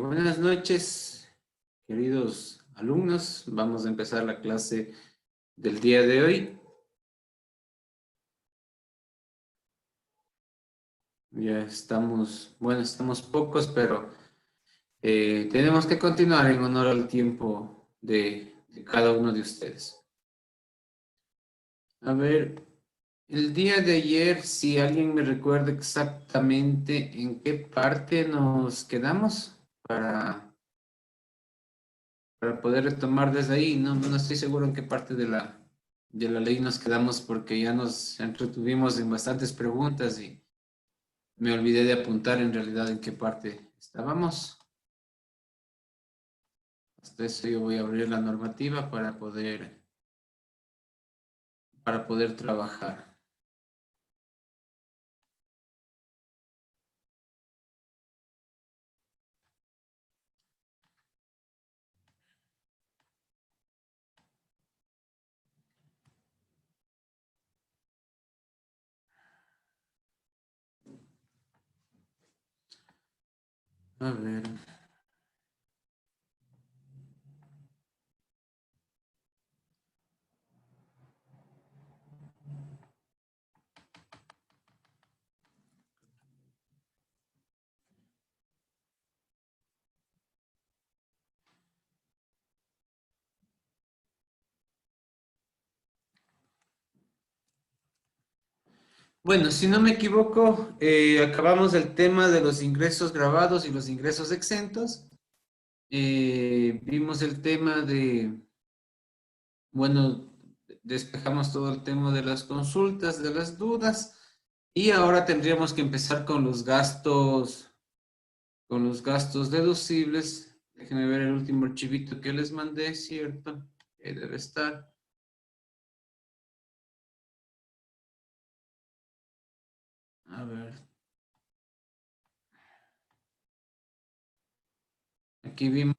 Buenas noches, queridos alumnos. Vamos a empezar la clase del día de hoy. Ya estamos, bueno, estamos pocos, pero tenemos que continuar en honor al tiempo de cada uno de ustedes. A ver, el día de ayer, si alguien me recuerda exactamente en qué parte nos quedamos para poder retomar desde ahí. No estoy seguro en qué parte de la ley nos quedamos porque ya nos entretuvimos en bastantes preguntas y me olvidé de apuntar en realidad en qué parte estábamos. Hasta eso yo voy a abrir la normativa para poder trabajar. A ver. Bueno, si no me equivoco, acabamos el tema de los ingresos grabados y los ingresos exentos. Vimos el tema bueno, despejamos todo el tema de las consultas, de las dudas, y ahora tendríamos que empezar con los gastos deducibles. Déjenme ver el último archivito que les mandé, ¿cierto? Ahí debe estar. A ver. Aquí vimos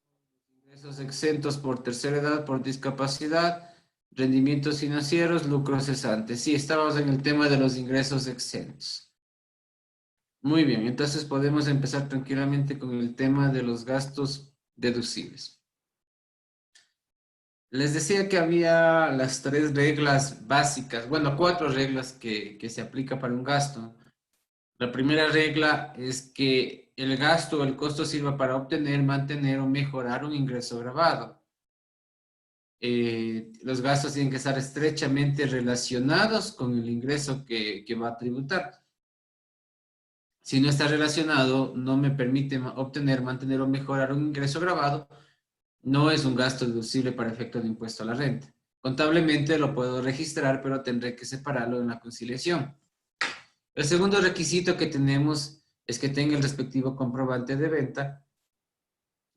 ingresos exentos por tercera edad, por discapacidad, rendimientos financieros, lucros cesantes. Sí, estábamos en el tema de los ingresos exentos. Muy bien, entonces podemos empezar tranquilamente con el tema de los gastos deducibles. Les decía que había las 3 reglas básicas, bueno, 4 reglas que se aplica para un gasto. La primera regla es que el gasto o el costo sirva para obtener, mantener o mejorar un ingreso grabado. Los gastos tienen que estar estrechamente relacionados con el ingreso que va a tributar. Si no está relacionado, no me permite obtener, mantener o mejorar un ingreso grabado, no es un gasto deducible para efecto de impuesto a la renta. Contablemente lo puedo registrar, pero tendré que separarlo en la conciliación. El segundo requisito que tenemos es que tenga el respectivo comprobante de venta.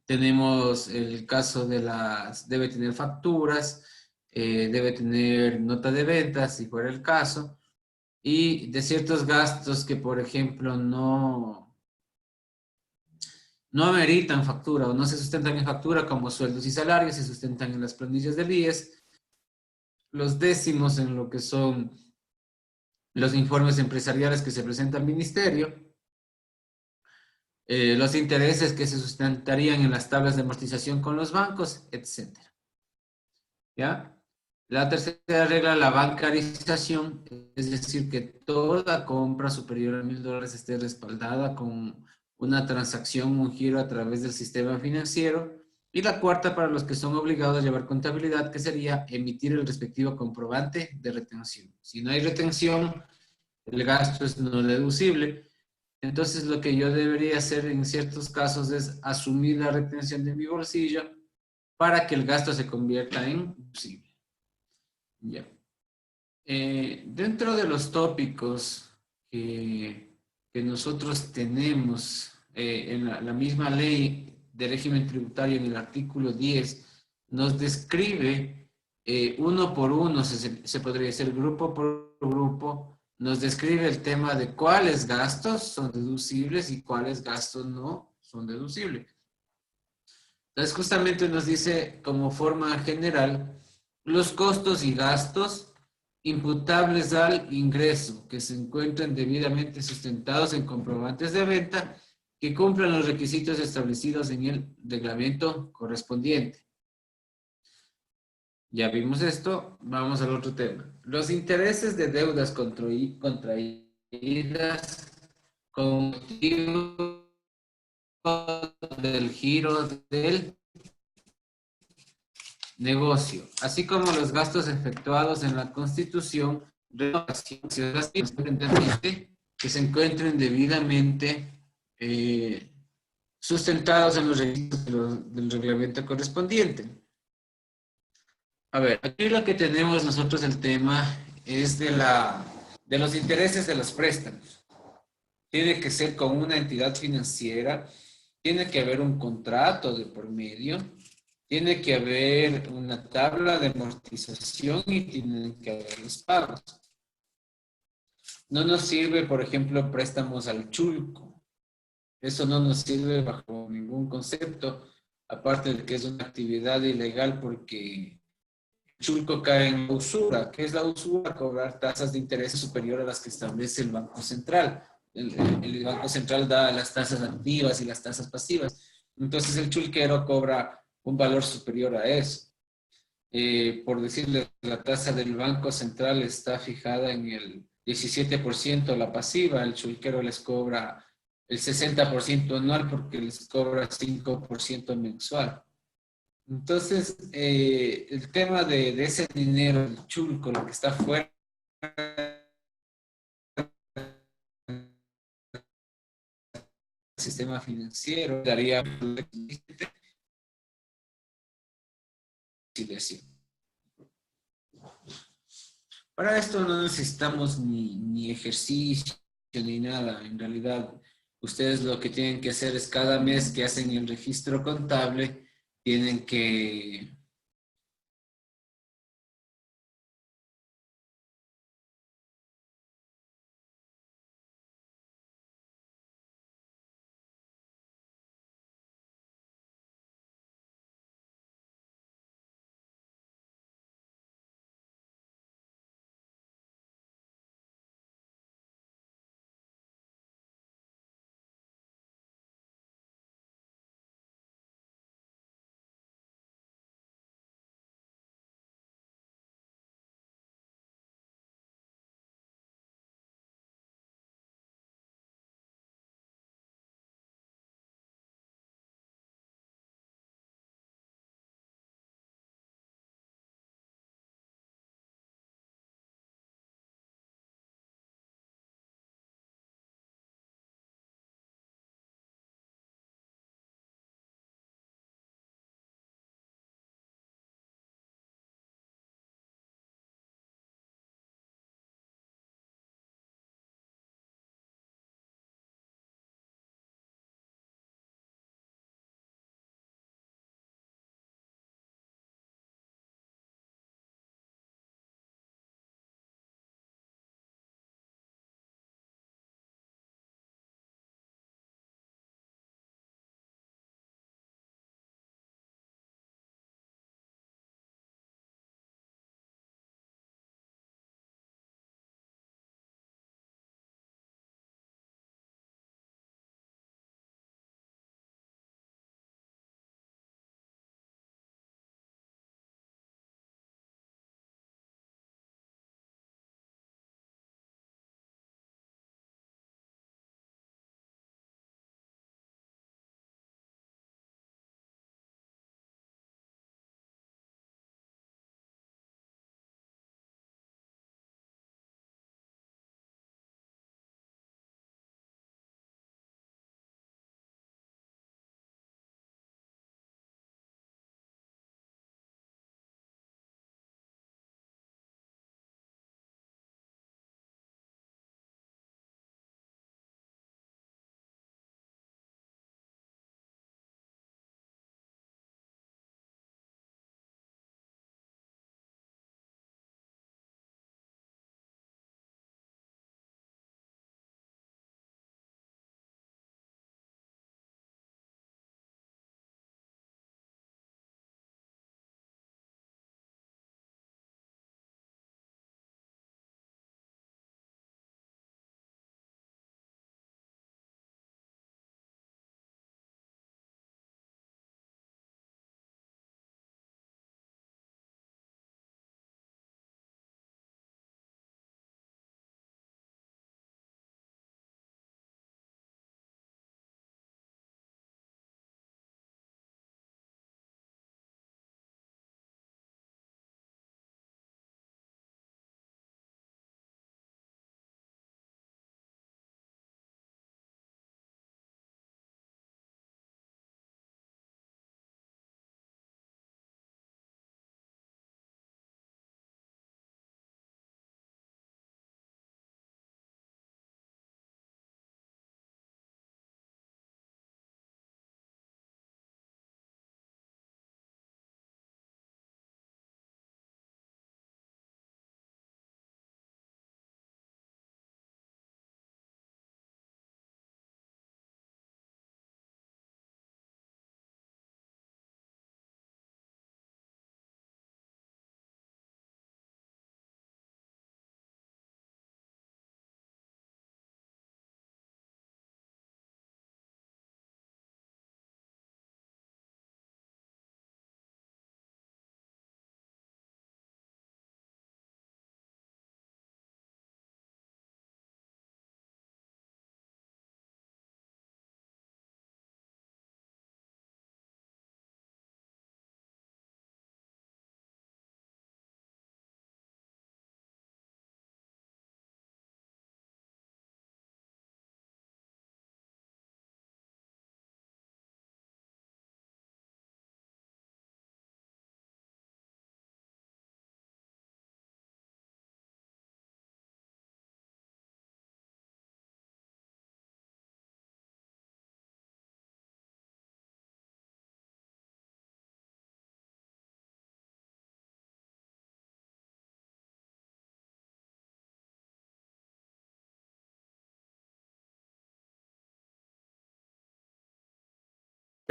Tenemos el caso debe tener facturas, debe tener nota de venta, si fuera el caso, y de ciertos gastos que, por ejemplo, no ameritan factura o no se sustentan en factura, como sueldos y salarios, se sustentan en las planillas del IES, los décimos en lo que son los informes empresariales que se presentan al ministerio, los intereses que se sustentarían en las tablas de amortización con los bancos, etcétera. ¿Ya? La tercera regla, la bancarización, es decir, que toda compra superior a $1,000 esté respaldada con una transacción, un giro a través del sistema financiero. Y la cuarta, para los que son obligados a llevar contabilidad, que sería emitir el respectivo comprobante de retención. Si no hay retención, el gasto es no deducible. Entonces, lo que yo debería hacer en ciertos casos es asumir la retención de mi bolsillo para que el gasto se convierta en deducible. Ya. Dentro de los tópicos que nosotros tenemos en la misma ley de régimen tributario, en el artículo 10, nos describe uno por uno, se podría decir grupo por grupo, nos describe el tema de cuáles gastos son deducibles y cuáles gastos no son deducibles. Entonces, justamente nos dice como forma general los costos y gastos imputables al ingreso que se encuentran debidamente sustentados en comprobantes de venta que cumplan los requisitos establecidos en el reglamento correspondiente. Ya vimos esto, vamos al otro tema. Los intereses de deudas contraídas con motivo del giro del negocio, así como los gastos efectuados en la constitución, renovación, que se encuentren debidamente sustentados en los requisitos del reglamento correspondiente. A ver, aquí lo que tenemos nosotros el tema es de los intereses de los préstamos. Tiene que ser con una entidad financiera, tiene que haber un contrato de por medio, tiene que haber una tabla de amortización y tienen que haber los pagos. No nos sirve, por ejemplo, préstamos al chulco. Eso no nos sirve bajo ningún concepto, aparte de que es una actividad ilegal porque el chulco cae en la usura. ¿Qué es la usura? Cobrar tasas de interés superior a las que establece el Banco Central. El Banco Central da las tasas activas y las tasas pasivas. Entonces el chulquero cobra un valor superior a eso. Por decirle, la tasa del Banco Central está fijada en el 17% la pasiva, el chulquero les cobra el 60% anual porque les cobra 5% mensual. Entonces, el tema de ese dinero, el chulco, lo que está fuera del sistema financiero, daría para esto no necesitamos ni ejercicio ni nada. En realidad, ustedes lo que tienen que hacer es cada mes que hacen el registro contable, tienen que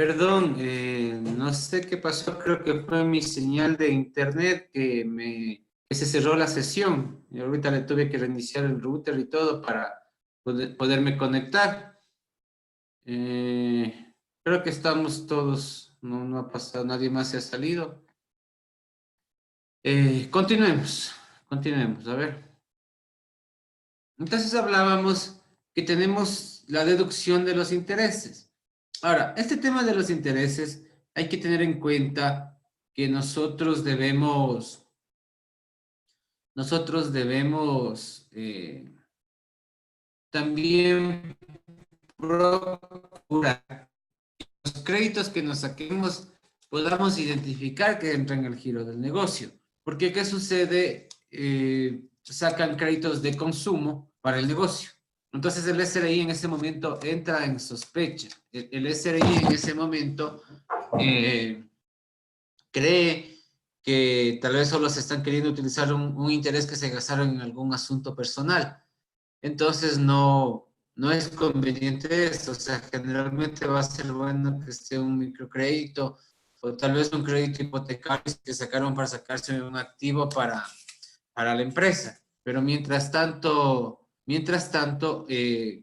Perdón, no sé qué pasó, creo que fue mi señal de internet que se cerró la sesión. Y ahorita le tuve que reiniciar el router y todo para poderme conectar. Creo que estamos todos, no ha pasado, nadie más se ha salido. Continuemos, a ver. Entonces hablábamos que tenemos la deducción de los intereses. Ahora, este tema de los intereses hay que tener en cuenta que nosotros debemos también procurar los créditos que nos saquemos podamos identificar que entran en el giro del negocio. Porque ¿qué sucede? Sacan créditos de consumo para el negocio. Entonces el SRI en ese momento entra en sospecha. El SRI en ese momento eh, cree que tal vez solo se están queriendo utilizar un interés que se gastaron en algún asunto personal. Entonces no es conveniente esto. O sea, generalmente va a ser bueno que esté un microcrédito o tal vez un crédito hipotecario que sacaron para sacarse un activo para la empresa. Pero mientras tanto,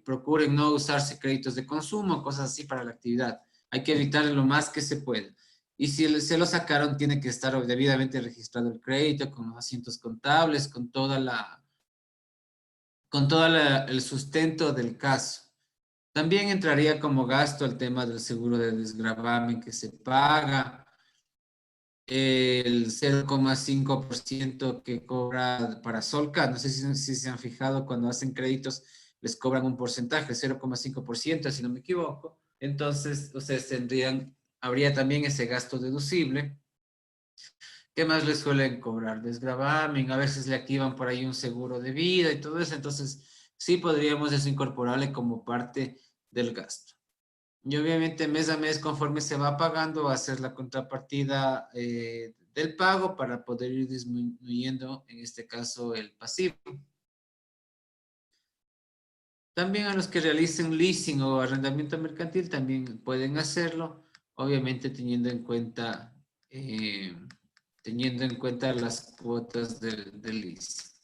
procuren no usarse créditos de consumo, cosas así para la actividad. Hay que evitar lo más que se pueda. Y si se lo sacaron, tiene que estar debidamente registrado el crédito, con los asientos contables, con todo el sustento del caso. También entraría como gasto el tema del seguro de desgravamen que se paga, el 0,5% que cobra para Solca. No sé si se han fijado, cuando hacen créditos les cobran un porcentaje, 0,5%, si no me equivoco. Entonces, ustedes habría también ese gasto deducible. ¿Qué más les suelen cobrar? Desgravamen, a veces le activan por ahí un seguro de vida y todo eso. Entonces, sí podríamos eso incorporarle como parte del gasto. Y obviamente mes a mes, conforme se va pagando, va a ser la contrapartida del pago para poder ir disminuyendo, en este caso, el pasivo. También a los que realicen leasing o arrendamiento mercantil también pueden hacerlo, obviamente eh, teniendo en cuenta las cuotas del leasing.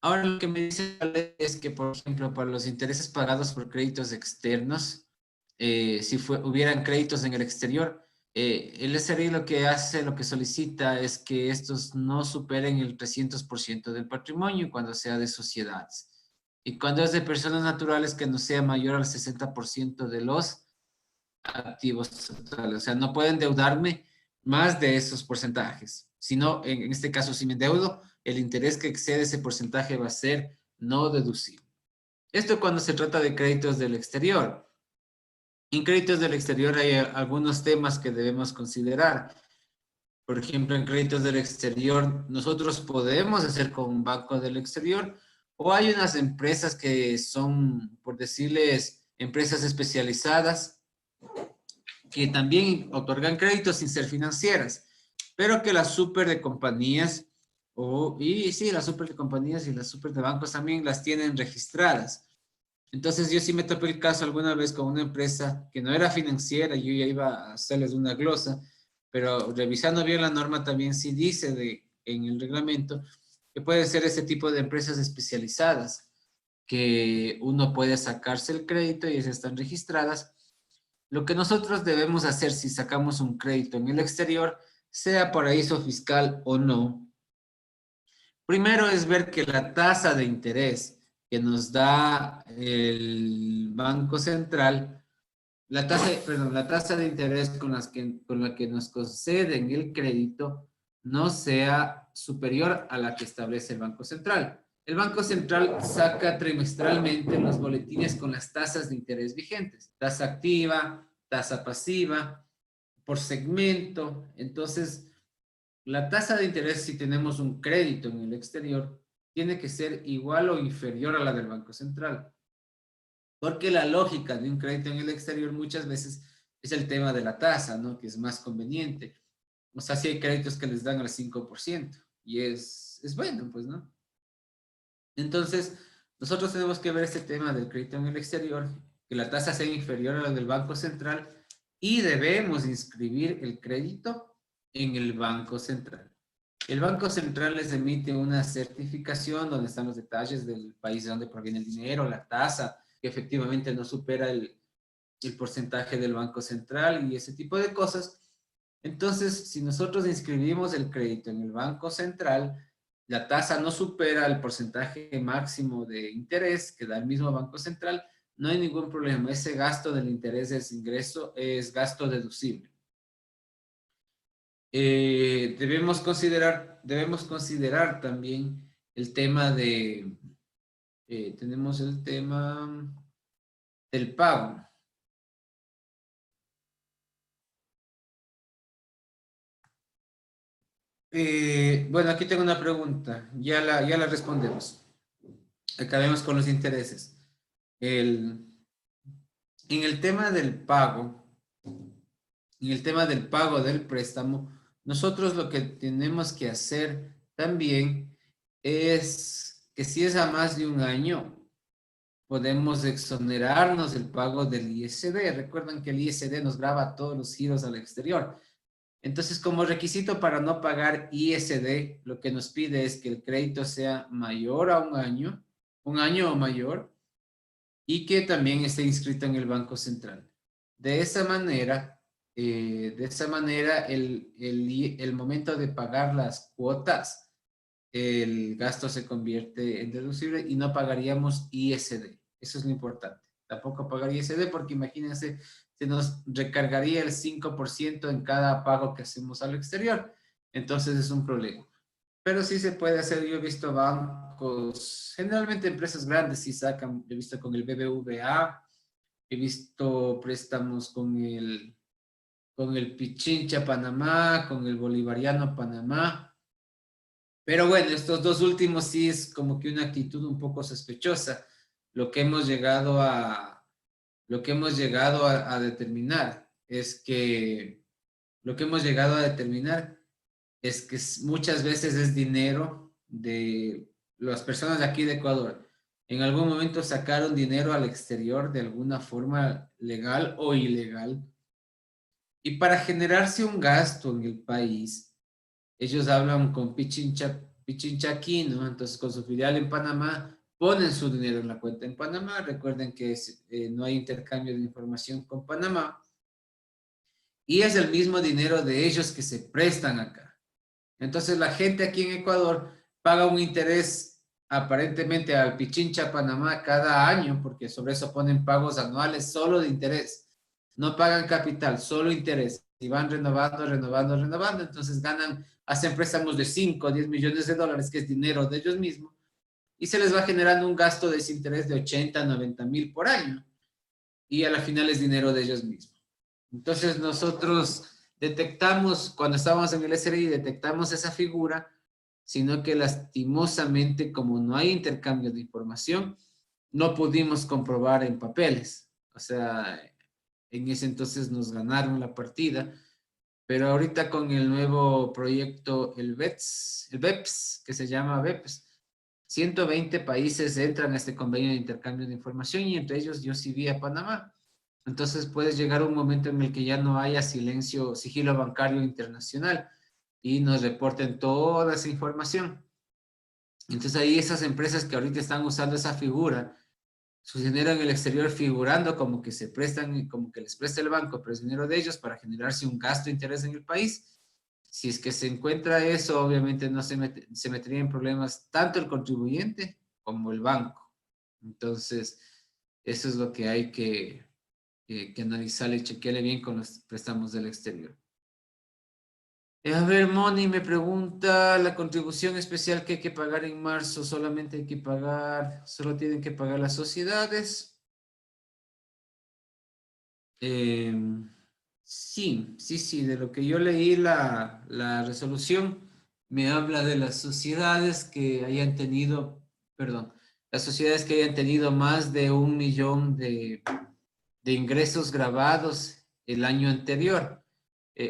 Ahora lo que me dice la ley es que, por ejemplo, para los intereses pagados por créditos externos, si hubieran créditos en el exterior, el SRI lo que solicita es que estos no superen el 300% del patrimonio cuando sea de sociedades. Y cuando es de personas naturales, que no sea mayor al 60% de los activos totales. O sea, no pueden endeudarme más de esos porcentajes. Sino, en este caso, si me endeudo, el interés que excede ese porcentaje va a ser no deducible. Esto cuando se trata de créditos del exterior. En créditos del exterior hay algunos temas que debemos considerar. Por ejemplo, en créditos del exterior, nosotros podemos hacer con un banco del exterior, o hay unas empresas que son, por decirles, empresas especializadas que también otorgan créditos sin ser financieras, pero que las super de compañías, y sí, las super de compañías y las super de bancos también las tienen registradas. Entonces yo sí me topé el caso alguna vez con una empresa que no era financiera, yo ya iba a hacerles una glosa, pero revisando bien la norma también sí dice en el reglamento que puede ser ese tipo de empresas especializadas, que uno puede sacarse el crédito y esas están registradas. Lo que nosotros debemos hacer si sacamos un crédito en el exterior, sea paraíso fiscal o no, primero es ver que la tasa de interés que nos da el Banco Central, la tasa de interés con la que nos conceden el crédito no sea superior a la que establece el Banco Central. El Banco Central saca trimestralmente los boletines con las tasas de interés vigentes, tasa activa, tasa pasiva, por segmento. Entonces, la tasa de interés, si tenemos un crédito en el exterior, tiene que ser igual o inferior a la del Banco Central. Porque la lógica de un crédito en el exterior muchas veces es el tema de la tasa, ¿no? Que es más conveniente. O sea, si hay créditos que les dan al 5% y es bueno, pues, ¿no? Entonces, nosotros tenemos que ver este tema del crédito en el exterior que la tasa sea inferior a la del Banco Central y debemos inscribir el crédito en el Banco Central. El Banco Central les emite una certificación donde están los detalles del país de donde proviene el dinero, la tasa, que efectivamente no supera el porcentaje del Banco Central y ese tipo de cosas. Entonces, si nosotros inscribimos el crédito en el Banco Central, la tasa no supera el porcentaje máximo de interés que da el mismo Banco Central, no hay ningún problema. Ese gasto del interés de ese ingreso es gasto deducible. Debemos considerar también el tema de, tenemos el tema del pago. Bueno, aquí tengo una pregunta, ya la respondemos. Acabemos con los intereses. En el tema del pago, en el tema del pago del préstamo, nosotros lo que tenemos que hacer también es que si es a más de un año, podemos exonerarnos del pago del ISD. Recuerdan que el ISD nos graba todos los giros al exterior. Entonces, como requisito para no pagar ISD, lo que nos pide es que el crédito sea mayor a un año o mayor, y que también esté inscrito en el Banco Central. De esa manera, el momento de pagar las cuotas, el gasto se convierte en deducible y no pagaríamos ISD. Eso es lo importante. Tampoco pagar ISD porque imagínense, se nos recargaría el 5% en cada pago que hacemos al exterior. Entonces es un problema. Pero sí se puede hacer. Yo he visto bancos, generalmente empresas grandes sí sacan, he visto con el BBVA, he visto préstamos con el Pichincha Panamá, con el Bolivariano Panamá. Pero bueno, estos dos últimos sí es como que una actitud un poco sospechosa. Lo que hemos llegado a, a determinar es que, lo que hemos llegado a determinar es que muchas veces es dinero de las personas de aquí de Ecuador. En algún momento sacaron dinero al exterior de alguna forma legal o ilegal. Y para generarse un gasto en el país, ellos hablan con Pichincha aquí, ¿no? Entonces, con su filial en Panamá, ponen su dinero en la cuenta en Panamá. Recuerden que no hay intercambio de información con Panamá. Y es el mismo dinero de ellos que se prestan acá. Entonces, la gente aquí en Ecuador paga un interés aparentemente al Pichincha Panamá cada año, porque sobre eso ponen pagos anuales solo de interés. No pagan capital, solo interés. Y van renovando. Entonces hacen préstamos de 5 o 10 millones de dólares, que es dinero de ellos mismos, y se les va generando un gasto de ese interés de 80, 90 mil por año. Y a la final es dinero de ellos mismos. Entonces nosotros detectamos, cuando estábamos en el SRI, detectamos esa figura, sino que lastimosamente, como no hay intercambio de información, no pudimos comprobar en papeles. O sea, en ese entonces nos ganaron la partida, pero ahorita con el nuevo proyecto, el BEPS, que se llama BEPS, 120 países entran a este convenio de intercambio de información y entre ellos yo sí vi a Panamá. Entonces puede llegar un momento en el que ya no haya sigilo bancario internacional y nos reporten toda esa información. Entonces ahí esas empresas que ahorita están usando esa figura, su dinero en el exterior figurando como que se prestan, como que les presta el banco, pero es dinero de ellos para generarse un gasto de interés en el país. Si es que se encuentra eso, obviamente no se metería en problemas tanto el contribuyente como el banco. Entonces, eso es lo que hay que analizarle y chequearle bien con los préstamos del exterior. A ver, Moni me pregunta, la contribución especial que hay que pagar en marzo, solamente hay que pagar, solo tienen que pagar las sociedades. Eh, sí, de lo que yo leí la resolución me habla de las sociedades que hayan tenido, perdón, las sociedades que hayan tenido más de 1 millón de ingresos grabados el año anterior.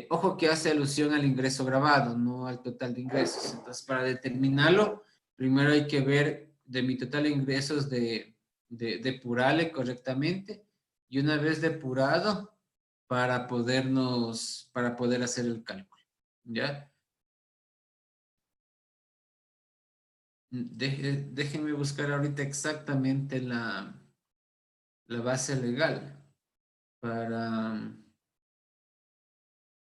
Ojo que hace alusión al ingreso grabado, no al total de ingresos. Entonces, para determinarlo, primero hay que ver de mi total de ingresos de depurarle correctamente y una vez depurado para poder hacer el cálculo, ¿ya? Déjenme buscar ahorita exactamente la base legal para,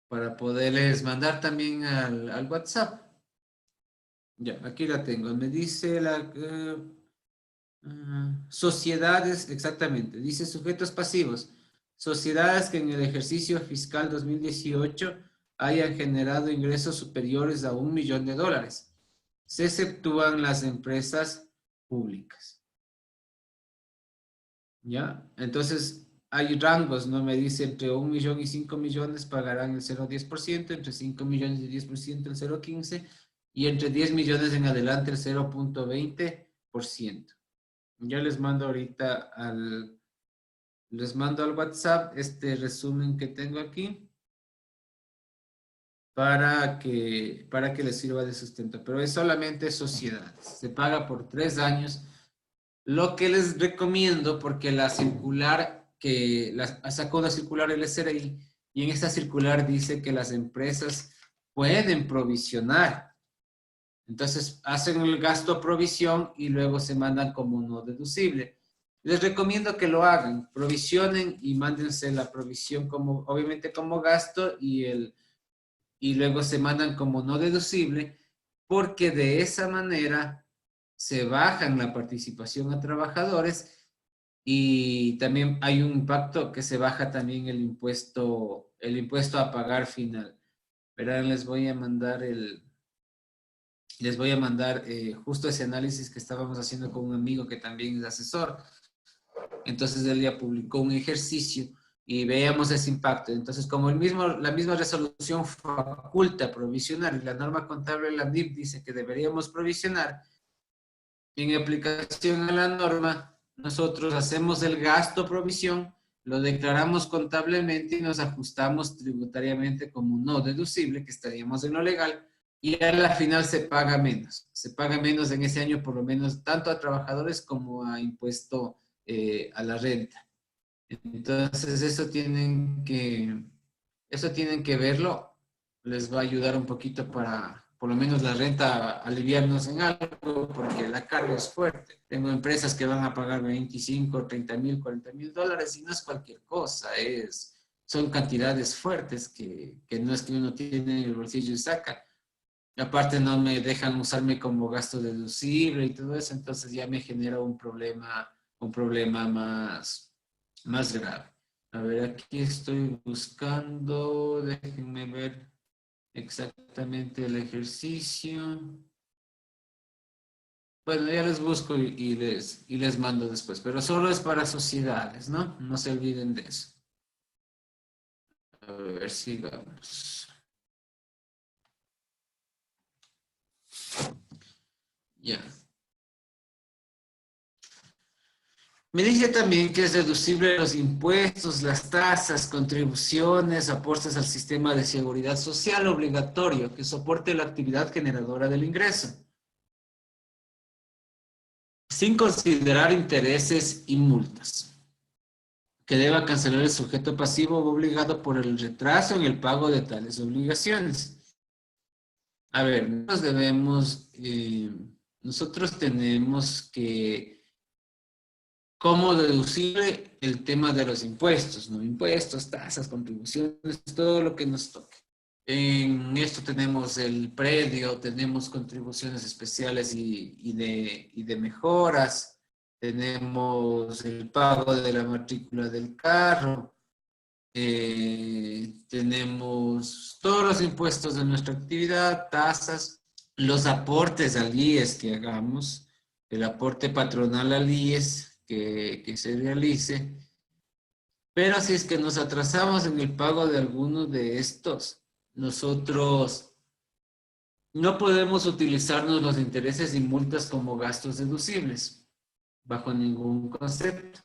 para poderles mandar también al WhatsApp. Ya, aquí la tengo. Me dice sociedades, exactamente. Dice sujetos pasivos. Sociedades que en el ejercicio fiscal 2018 hayan generado ingresos superiores a $1.000.000. Se exceptúan las empresas públicas. ¿Ya? Entonces, hay rangos, ¿no? Me dice entre 1 millón y 5 millones pagarán el 0,10%, entre 5 millones y 10% el 0,15%, y entre 10 millones en adelante el 0,20%. Ya les mando al WhatsApp este resumen que tengo aquí para que les sirva de sustento. Pero es solamente sociedades. Se paga por 3 años. Lo que les recomiendo, porque la circular sacó una circular el SRI, y en esta circular dice que las empresas pueden provisionar. Entonces hacen el gasto provisión y luego se mandan como no deducible. Les recomiendo que lo hagan, provisionen y mándense la provisión como, obviamente como gasto, y luego se mandan como no deducible, porque de esa manera se bajan la participación a trabajadores y también hay un impacto que se baja también el impuesto a pagar final. Verán, les voy a mandar justo ese análisis que estábamos haciendo con un amigo que también es asesor. Entonces él ya publicó un ejercicio y veíamos ese impacto. Entonces, como la misma resolución faculta provisionar y la norma contable de la NIF dice que deberíamos provisionar, en aplicación a la norma, nosotros hacemos el gasto provisión, lo declaramos contablemente y nos ajustamos tributariamente como no deducible, que estaríamos en lo legal, y a la final se paga menos. Se paga menos en ese año, por lo menos, tanto a trabajadores como a impuesto a la renta. Entonces, eso tienen que verlo. Les va a ayudar un poquito para, por lo menos la renta, aliviarnos en algo, porque la carga es fuerte. Tengo empresas que van a pagar 25, 30 mil, 40 mil dólares y no es cualquier cosa, son cantidades fuertes que no es que uno tiene en el bolsillo y saca. Aparte no me dejan usarme como gasto deducible y todo eso, entonces ya me genera un problema más grave. A ver, aquí estoy buscando, déjenme ver exactamente el ejercicio. Bueno, ya les busco y les mando después, pero solo es para sociedades, ¿no? No se olviden de eso. A ver, sigamos. Ya. Me dice también que es deducible los impuestos, las tasas, contribuciones, aportes al sistema de seguridad social obligatorio que soporte la actividad generadora del ingreso, sin considerar intereses y multas, que deba cancelar el sujeto pasivo o obligado por el retraso en el pago de tales obligaciones. A ver, nosotros tenemos que cómo deducible el tema de los impuestos, ¿no? Impuestos, tasas, contribuciones, todo lo que nos toque. En esto tenemos el predio, tenemos contribuciones especiales y de mejoras, tenemos el pago de la matrícula del carro, tenemos todos los impuestos de nuestra actividad, tasas, los aportes al IES que hagamos, el aporte patronal al IES que se realice, pero si es que nos atrasamos en el pago de alguno de estos, nosotros no podemos utilizarnos los intereses y multas como gastos deducibles, bajo ningún concepto.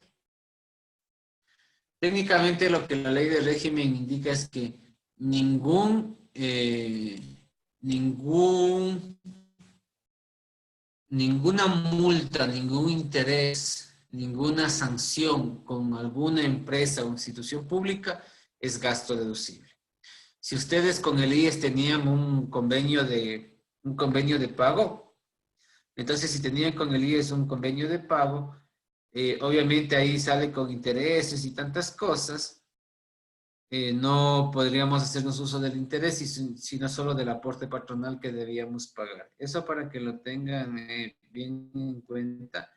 Técnicamente lo que la ley de régimen indica es que ninguna multa, ningún interés ninguna sanción con alguna empresa o institución pública es gasto deducible. Si ustedes con el IES tenían un convenio de pago, entonces si tenían con el IES un convenio de pago, obviamente ahí sale con intereses y tantas cosas, no podríamos hacernos uso del interés, sino solo del aporte patronal que debíamos pagar. Eso para que lo tengan bien en cuenta.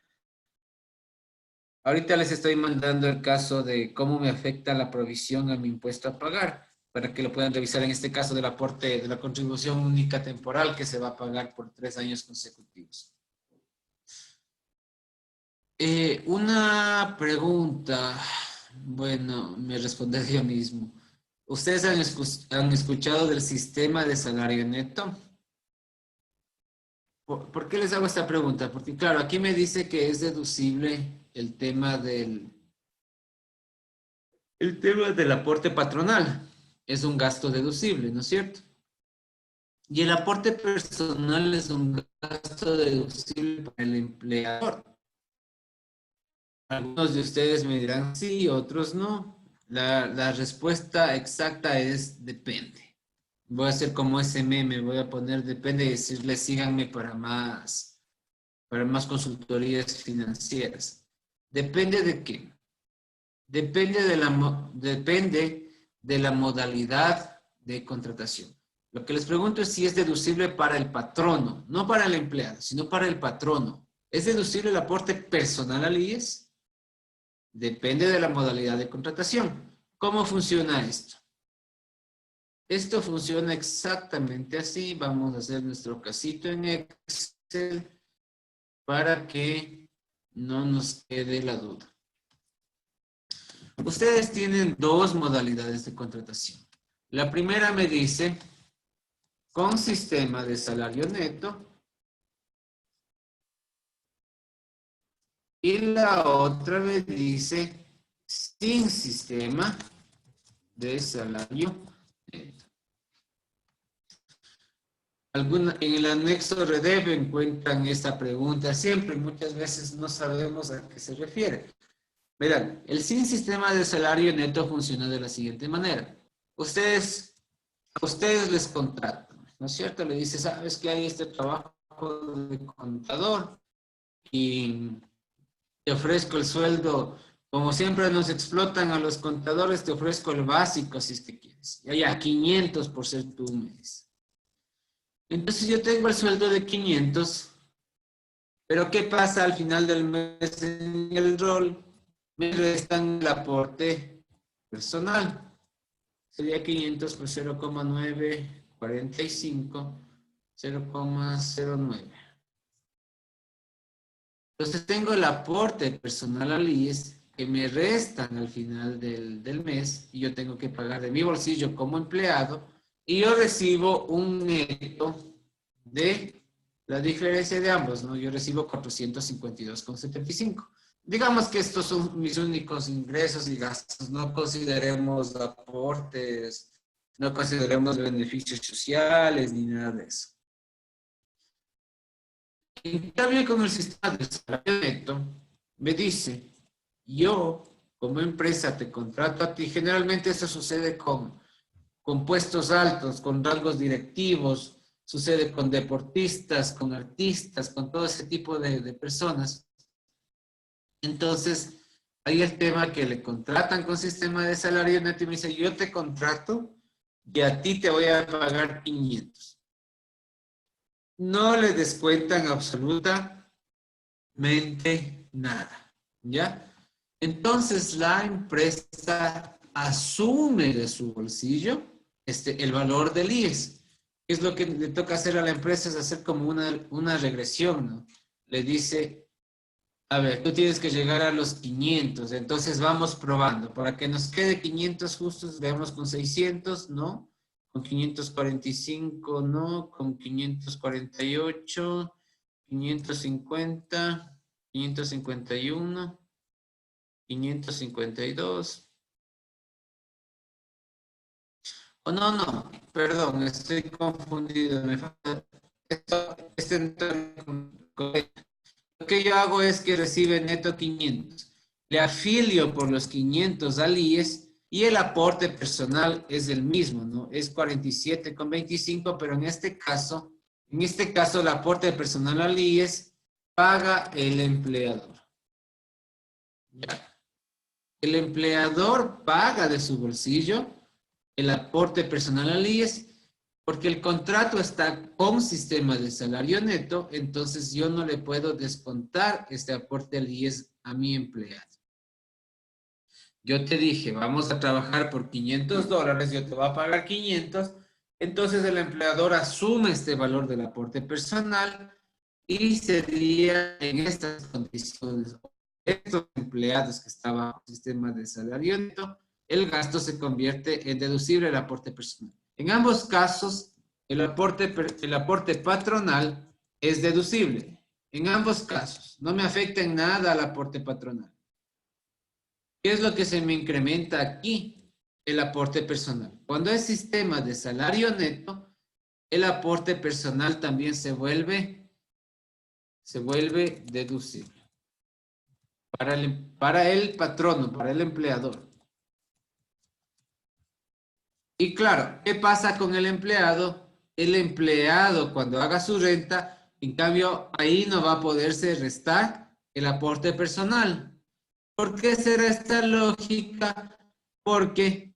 Ahorita les estoy mandando el caso de cómo me afecta la provisión a mi impuesto a pagar, para que lo puedan revisar en este caso del aporte de la contribución única temporal que se va a pagar por 3 años consecutivos. Una pregunta, bueno, me responderé yo mismo. ¿Ustedes han escuchado del sistema de salario neto? ¿Por qué les hago esta pregunta? Porque claro, aquí me dice que es deducible el tema del aporte patronal. Es un gasto deducible, ¿no es cierto? Y el aporte personal es un gasto deducible para el empleador. Algunos de ustedes me dirán sí, otros no. La respuesta exacta es depende. Voy a hacer como ese meme, voy a poner depende y decirles síganme para más consultorías financieras. ¿Depende de qué? Depende de la modalidad de contratación. Lo que les pregunto es si es deducible para el patrono, no para el empleado, sino para el patrono. ¿Es deducible el aporte personal al IES? Depende de la modalidad de contratación. ¿Cómo funciona esto? Esto funciona exactamente así. Vamos a hacer nuestro casito en Excel para que no nos quede la duda. Ustedes tienen dos modalidades de contratación. La primera me dice con sistema de salario neto y la otra me dice sin sistema de salario neto. En el anexo REDEV encuentran esta pregunta siempre, muchas veces no sabemos a qué se refiere. Verán, el sin sistema de salario neto funciona de la siguiente manera. A ustedes les contratan, ¿no es cierto? Le dice, sabes que hay este trabajo de contador y te ofrezco el sueldo, como siempre nos explotan a los contadores, te ofrezco el básico si es que quieres. Ya, 500 por ser tu mes. Entonces yo tengo el sueldo de 500, pero ¿qué pasa al final del mes en el rol? Me restan el aporte personal. Sería 500 por 0,945, 0,09. Entonces tengo el aporte personal al IES que me restan al final del mes y yo tengo que pagar de mi bolsillo como empleado y yo recibo un neto de la diferencia de ambos, ¿no? Yo recibo 452,75. Digamos que estos son mis únicos ingresos y gastos. No consideremos aportes, no consideremos beneficios sociales ni nada de eso. En cambio, con el sistema de salario neto, me dice, yo como empresa te contrato a ti. Generalmente eso sucede con puestos altos, con rangos directivos, sucede con deportistas, con artistas, con todo ese tipo de personas. Entonces, hay el tema que le contratan con sistema de salario neto y me dice, yo te contrato y a ti te voy a pagar 500. No le descuentan absolutamente nada, ¿ya? Entonces, la empresa asume de su bolsillo el valor del IES. Es lo que le toca hacer a la empresa, es hacer como una regresión, ¿no? Le dice, a ver, tú tienes que llegar a los 500, entonces vamos probando. Para que nos quede 500 justos, veamos con 600, ¿no? Con 545, ¿no? Con 548, 550, 551, 552. Oh, no, perdón, estoy confundido. Me falta esto, ok, yo hago es que recibe neto 500. Le afilio por los 500 al IES y el aporte personal es el mismo, ¿no? Es 47,25, pero en este caso el aporte personal al IES paga el empleador. ¿Ya? El empleador paga de su bolsillo el aporte personal al IES porque el contrato está con sistema de salario neto, entonces yo no le puedo descontar este aporte al IES a mi empleado. Yo te dije, vamos a trabajar por $500, yo te voy a pagar 500, entonces el empleador asume este valor del aporte personal y sería en estas condiciones, estos empleados que estaban en el sistema de salario neto, el gasto se convierte en deducible el aporte personal. En ambos casos, el aporte patronal es deducible. En ambos casos, no me afecta en nada al aporte patronal. ¿Qué es lo que se me incrementa aquí? El aporte personal. Cuando es sistema de salario neto, el aporte personal también se vuelve deducible para el patrono, para el empleador. Y claro, ¿qué pasa con el empleado? El empleado cuando haga su renta, en cambio, ahí no va a poderse restar el aporte personal. ¿Por qué será esta lógica? Porque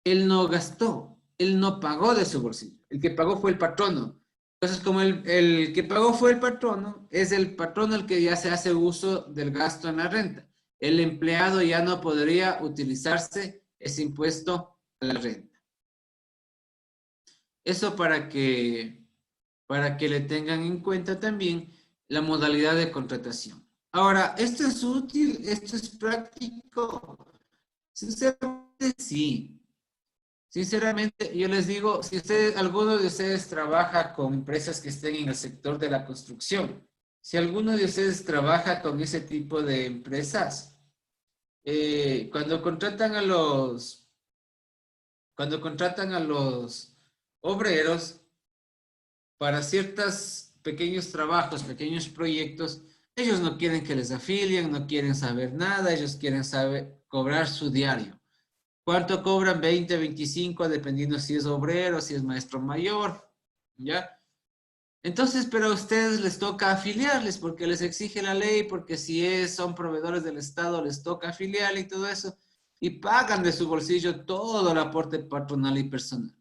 él no gastó, él no pagó de su bolsillo. El que pagó fue el patrono. Entonces, como el que pagó fue el patrono, es el patrono el que ya se hace uso del gasto en la renta. El empleado ya no podría utilizarse ese impuesto a la renta. Eso para que le tengan en cuenta también la modalidad de contratación. Ahora, ¿esto es útil? ¿Esto es práctico? Sinceramente, sí. Sinceramente, yo les digo, si alguno de ustedes trabaja con empresas que estén en el sector de la construcción, si alguno de ustedes trabaja con ese tipo de empresas, cuando contratan a los obreros para ciertos pequeños trabajos, pequeños proyectos, ellos no quieren que les afilien, no quieren saber nada, ellos quieren cobrar su diario. ¿Cuánto cobran? 20, 25, dependiendo si es obrero, si es maestro mayor, ¿ya? Entonces, pero a ustedes les toca afiliarles porque les exige la ley, porque si son proveedores del Estado, les toca afiliar y todo eso, y pagan de su bolsillo todo el aporte patronal y personal.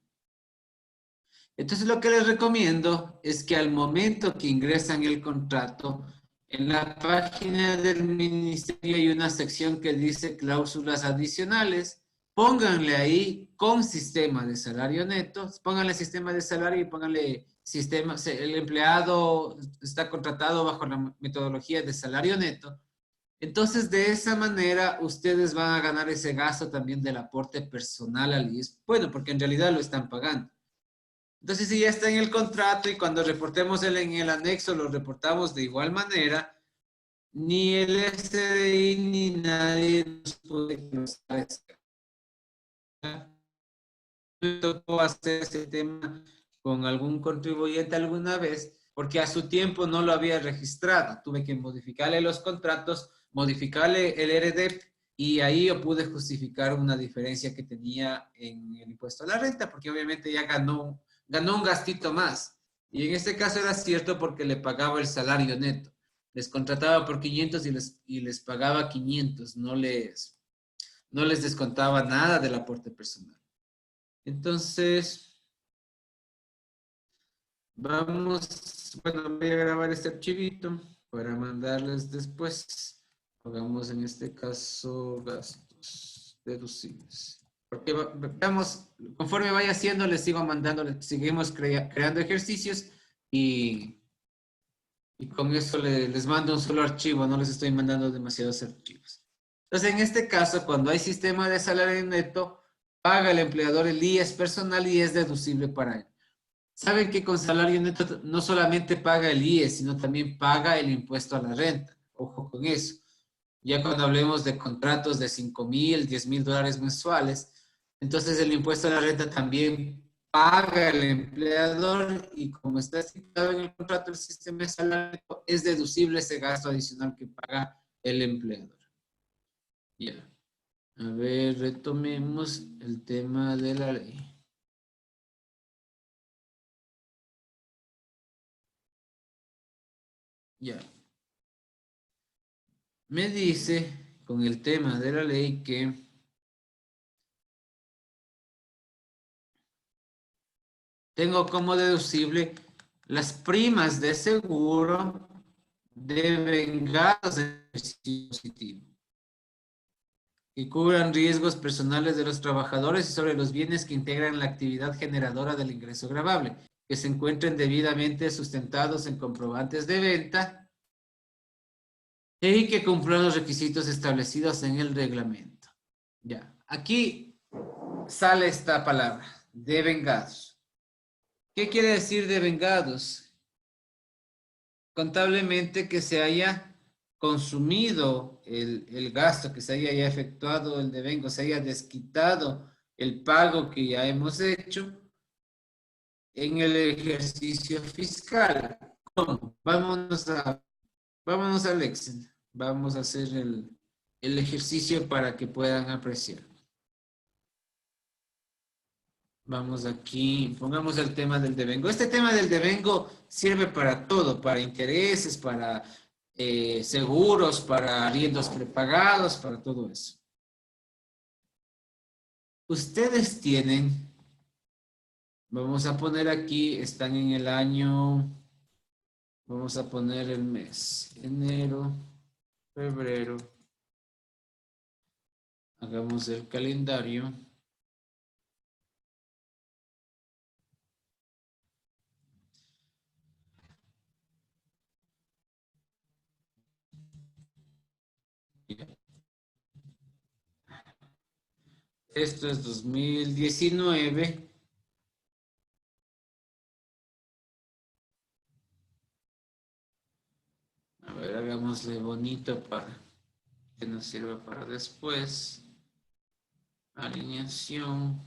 Entonces, lo que les recomiendo es que al momento que ingresan el contrato, en la página del ministerio hay una sección que dice cláusulas adicionales. Pónganle ahí con sistema de salario neto, pónganle sistema de salario y pónganle sistema, el empleado está contratado bajo la metodología de salario neto. Entonces, de esa manera, ustedes van a ganar ese gasto también del aporte personal al IES. Bueno, porque en realidad lo están pagando. Entonces, si ya está en el contrato y cuando reportemos en el anexo, lo reportamos de igual manera, ni el SDI ni nadie nos puede conocer. Me tocó hacer ese tema con algún contribuyente alguna vez, porque a su tiempo no lo había registrado. Tuve que modificarle los contratos, modificarle el RDEP, y ahí yo pude justificar una diferencia que tenía en el impuesto a la renta, porque obviamente ya ganó un gastito más. Y en este caso era cierto porque le pagaba el salario neto. Les contrataba por 500 y les pagaba 500, no les descontaba nada del aporte personal. Entonces, voy a grabar este archivito para mandarles después. Hagamos en este caso gastos deducibles. Porque veamos, conforme vaya haciendo, les sigo mandando, seguimos creando ejercicios y con eso les mando un solo archivo, no les estoy mandando demasiados archivos. Entonces, en este caso, cuando hay sistema de salario neto, paga el empleador el IES personal y es deducible para él. Saben que con salario neto no solamente paga el IES, sino también paga el impuesto a la renta. Ojo con eso. Ya cuando hablemos de contratos de $5,000, $10,000 mensuales, entonces el impuesto a la renta también paga el empleador y como está estipulado en el contrato del sistema de salario, es deducible ese gasto adicional que paga el empleador. Ya. A ver, retomemos el tema de la ley. Ya. Me dice con el tema de la ley que tengo como deducible las primas de seguro de vengados de ejercicio positivo que cubran riesgos personales de los trabajadores y sobre los bienes que integran la actividad generadora del ingreso gravable, que se encuentren debidamente sustentados en comprobantes de venta y que cumplan los requisitos establecidos en el reglamento. Ya, aquí sale esta palabra, devengados. ¿Qué quiere decir devengados? Contablemente que se haya consumido el gasto, que se haya ya efectuado el devengo, se haya desquitado el pago que ya hemos hecho en el ejercicio fiscal. ¿Cómo? Vámonos al Excel. Vamos a hacer el ejercicio para que puedan apreciar. Vamos aquí, pongamos el tema del devengo. Este tema del devengo sirve para todo, para intereses, para seguros, para arriendos prepagados, para todo eso. Ustedes tienen, vamos a poner aquí, están en el año, vamos a poner el mes, enero, febrero. Hagamos el calendario. Esto es 2019. A ver, hagámosle bonito para que nos sirva para después. Alineación.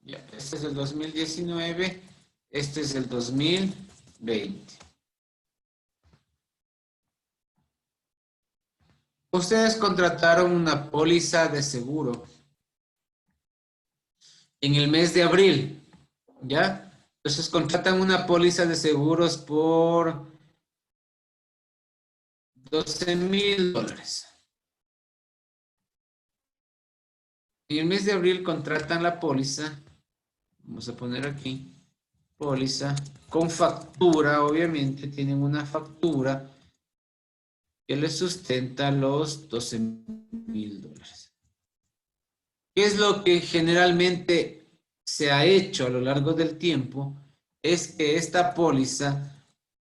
Ya, este es el 2019. Este es el 2020. Ustedes contrataron una póliza de seguro en el mes de abril, ¿ya? Entonces contratan una póliza de seguros por $12,000. En el mes de abril contratan la póliza, vamos a poner aquí, póliza, con factura, obviamente, tienen una factura que les sustenta los $12,000. ¿Qué es lo que generalmente se ha hecho a lo largo del tiempo? Es que esta póliza,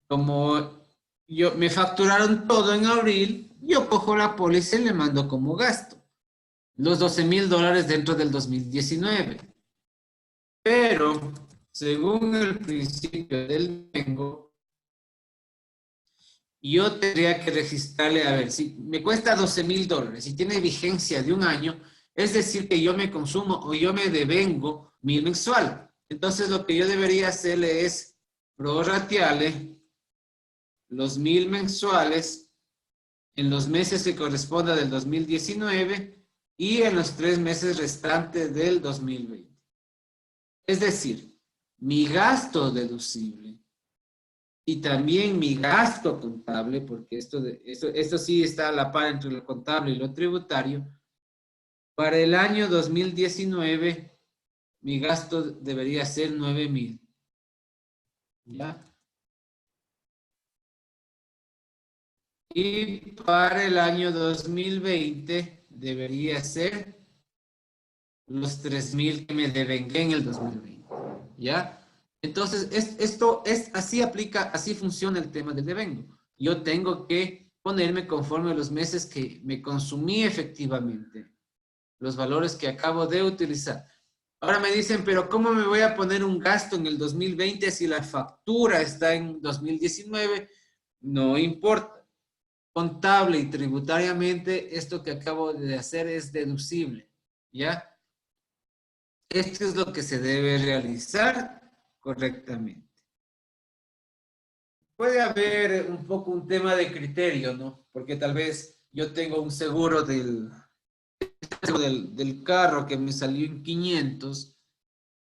como me facturaron todo en abril, yo cojo la póliza y le mando como gasto los $12,000 dentro del 2019. Pero, según el principio del devengo, yo tendría que registrarle, a ver, si me cuesta $12,000 y tiene vigencia de un año, es decir, que yo me consumo o yo me devengo 1,000 mensual. Entonces, lo que yo debería hacerle es prorratearle los 1,000 mensuales en los meses que corresponda del 2019 y en los 3 meses restantes del 2020. Es decir, mi gasto deducible y también mi gasto contable, porque esto sí está a la par entre lo contable y lo tributario. Para el año 2019, mi gasto debería ser 9,000. ¿Ya? Y para el año 2020 debería ser los 3,000 que me devengué en el 2020. ¿Ya? Entonces, esto es, así aplica, así funciona el tema del devengo. Yo tengo que ponerme conforme a los meses que me consumí efectivamente, los valores que acabo de utilizar. Ahora me dicen, pero ¿cómo me voy a poner un gasto en el 2020 si la factura está en 2019? No importa. contable y tributariamente, esto que acabo de hacer es deducible, ¿ya? Esto es lo que se debe realizar correctamente. Puede haber un poco un tema de criterio, ¿no? Porque tal vez yo tengo un seguro del carro que me salió en 500,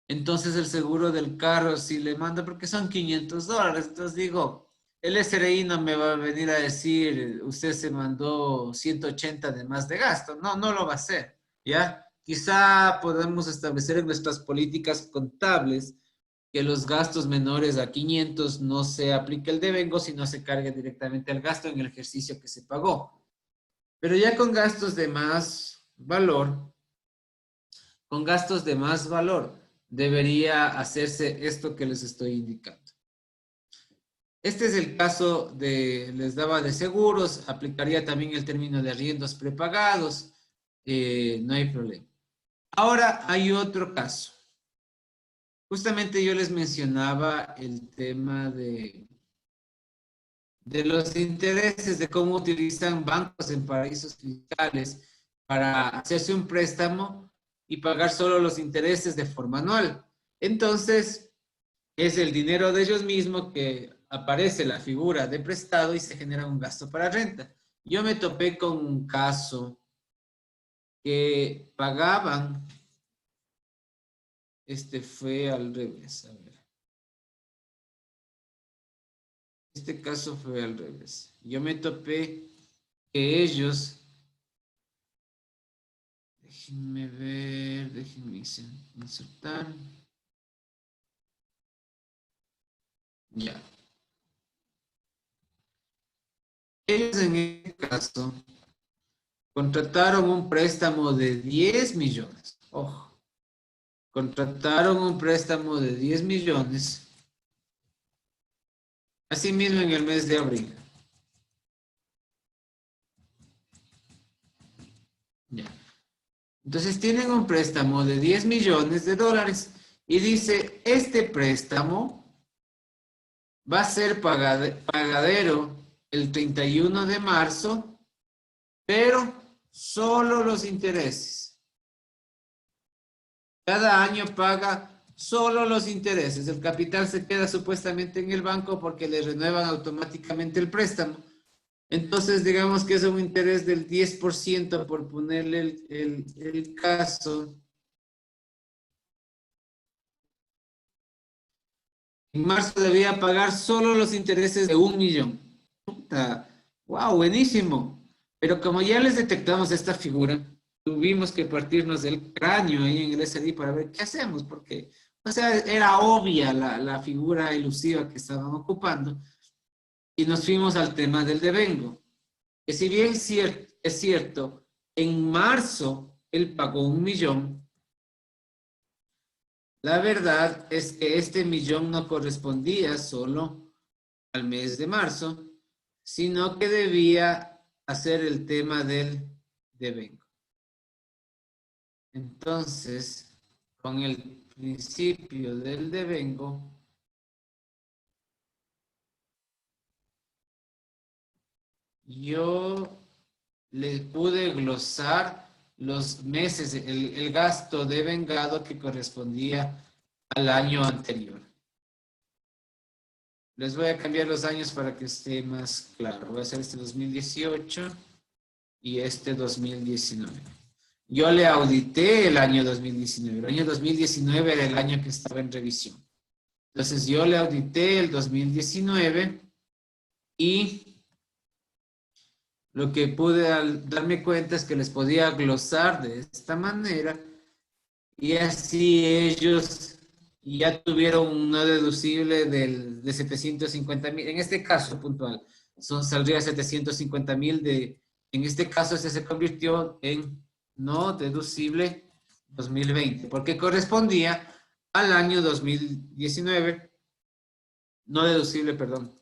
entonces el seguro del carro si le manda, porque son $500, entonces digo, el SRI no me va a venir a decir, usted se mandó 180 de más de gasto, no, no lo va a hacer, ¿ya? Quizá podemos establecer en nuestras políticas contables que los gastos menores a 500 no se aplique el devengo, sino se cargue directamente al gasto en el ejercicio que se pagó. Pero ya con gastos de más valor, debería hacerse esto que les estoy indicando. Este es el caso les daba de seguros, aplicaría también el término de arriendos prepagados, no hay problema. Ahora hay otro caso. Justamente yo les mencionaba el tema de los intereses, de cómo utilizan bancos en paraísos fiscales para hacerse un préstamo y pagar solo los intereses de forma anual. Entonces, es el dinero de ellos mismos que aparece la figura de prestado y se genera un gasto para renta. Yo me topé con un caso que pagaban, fue al revés, a ver. Este caso fue al revés. Yo me topé que ellos, déjenme ver, déjenme insertar. Ya. Ellos en este caso contrataron un préstamo de 10 millones. Ojo. Contrataron un préstamo de 10 millones. Asimismo en el mes de abril. Ya. Entonces tienen un préstamo de 10 millones de dólares y dice, este préstamo va a ser pagadero el 31 de marzo, pero solo los intereses. Cada año paga solo los intereses. El capital se queda supuestamente en el banco porque le renuevan automáticamente el préstamo. Entonces, digamos que es un interés del 10% por ponerle el caso. En marzo debía pagar solo los intereses de 1 millón. Puta, wow, buenísimo. Pero como ya les detectamos esta figura, tuvimos que partirnos del cráneo ahí en el SDI para ver qué hacemos, porque, o sea, era obvia la figura elusiva que estaban ocupando, y nos fuimos al tema del devengo. Que si bien es cierto, en marzo él pagó 1 millón, la verdad es que este millón no correspondía solo al mes de marzo, sino que debía hacer el tema del devengo. Entonces, con el principio del devengo, yo le pude glosar los meses, el gasto devengado que correspondía al año anterior. Les voy a cambiar los años para que esté más claro. Voy a hacer este 2018 y este 2019. Yo le audité el año 2019. El año 2019 era el año que estaba en revisión. Entonces yo le audité el 2019 y lo que pude darme cuenta es que les podía glosar de esta manera y así ellos ya tuvieron un no deducible de 750,000. En este caso puntual, saldría 750,000 en este caso se convirtió en no deducible 2020, porque correspondía al año 2019, no deducible, perdón,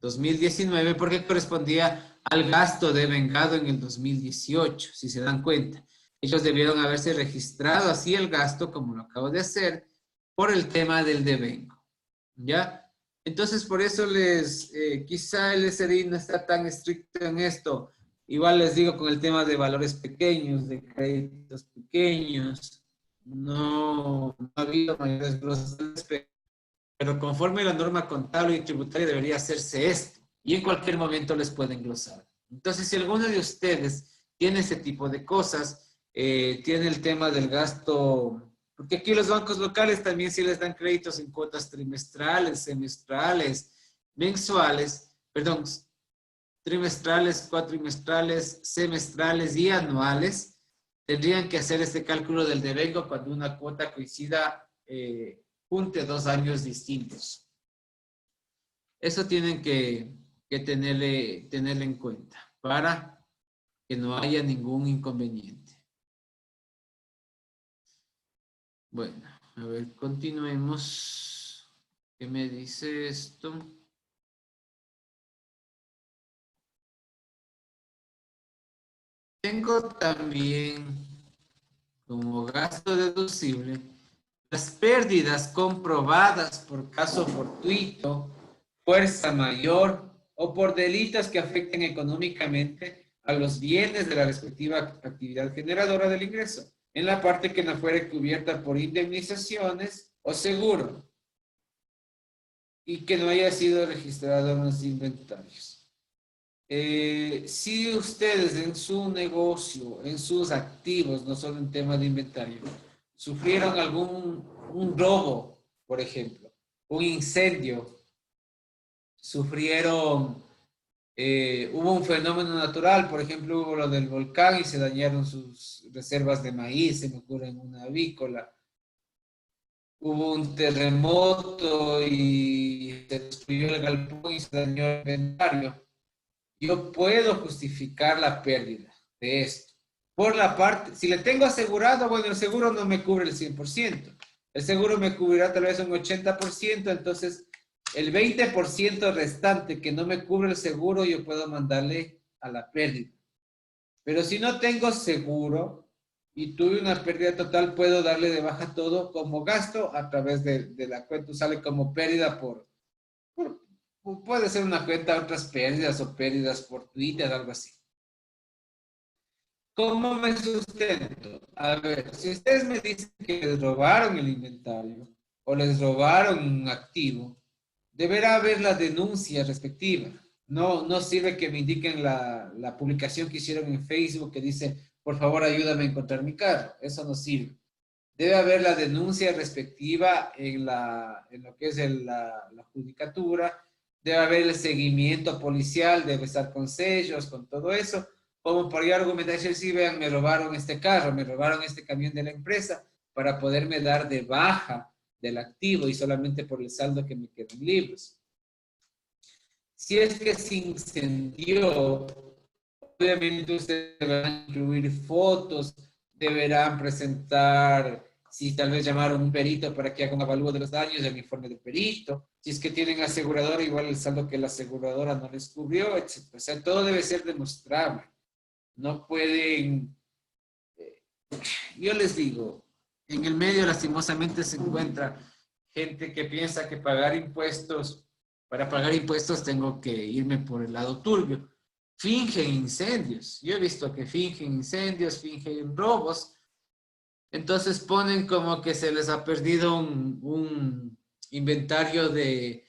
2019, porque correspondía al gasto devengado en el 2018, si se dan cuenta. Ellos debieron haberse registrado así el gasto, como lo acabo de hacer, por el tema del devengo, ¿ya? Entonces, por eso quizá el SRI no está tan estricto en esto. Igual les digo con el tema de valores pequeños, de créditos pequeños, no ha habido mayores glosarios, pero conforme la norma contable y tributaria debería hacerse esto. Y en cualquier momento les pueden glosar. Entonces, si alguno de ustedes tiene ese tipo de cosas, tiene el tema del gasto, porque aquí los bancos locales también sí les dan créditos en cuotas trimestrales, semestrales, mensuales, perdón, trimestrales, cuatrimestrales, semestrales y anuales, tendrían que hacer este cálculo del devengo cuando una cuota coincida, junte 2 años distintos. Eso tienen que tenerle en cuenta para que no haya ningún inconveniente. Bueno, a ver, continuemos. ¿Qué me dice esto? Tengo también como gasto deducible las pérdidas comprobadas por caso fortuito, fuerza mayor o por delitos que afecten económicamente a los bienes de la respectiva actividad generadora del ingreso, en la parte que no fuere cubierta por indemnizaciones o seguro y que no haya sido registrado en los inventarios. Si ustedes en su negocio, en sus activos, no solo en tema de inventario, sufrieron un robo, por ejemplo, un incendio, sufrieron, hubo un fenómeno natural, por ejemplo, hubo lo del volcán y se dañaron sus reservas de maíz, se me ocurre en una avícola, hubo un terremoto y se destruyó el galpón y se dañó el inventario. Yo puedo justificar la pérdida de esto. Por la parte, si le tengo asegurado, bueno, el seguro no me cubre el 100%. El seguro me cubrirá tal vez un 80%, entonces el 20% restante que no me cubre el seguro, yo puedo mandarle a la pérdida. Pero si no tengo seguro y tuve una pérdida total, puedo darle de baja todo como gasto a través de la cuenta. Sale como pérdida puede ser una cuenta de otras pérdidas o pérdidas fortuitas, algo así. ¿Cómo me sustento? A ver, si ustedes me dicen que les robaron el inventario o les robaron un activo, deberá haber la denuncia respectiva. No sirve que me indiquen la publicación que hicieron en Facebook que dice, por favor, ayúdame a encontrar mi carro. Eso no sirve. Debe haber la denuncia respectiva en lo que es la judicatura. Debe haber el seguimiento policial, debe estar con sellos, con todo eso, como para yo argumentar, decir, sí, vean, me robaron este carro, me robaron este camión de la empresa, para poderme dar de baja del activo y solamente por el saldo que me quedan libres. Si es que se incendió, obviamente ustedes deberán incluir fotos, deberán presentar, si tal vez llamaron un perito para que haga un avalúo de los daños, el informe del perito. Si es que tienen aseguradora, igual el saldo que la aseguradora no les cubrió, etc. O sea, todo debe ser demostrable. No pueden... Yo les digo, en el medio lastimosamente se encuentra gente que piensa que para pagar impuestos tengo que irme por el lado turbio. Fingen incendios. Yo he visto que fingen incendios, fingen robos. Entonces ponen como que se les ha perdido un inventario de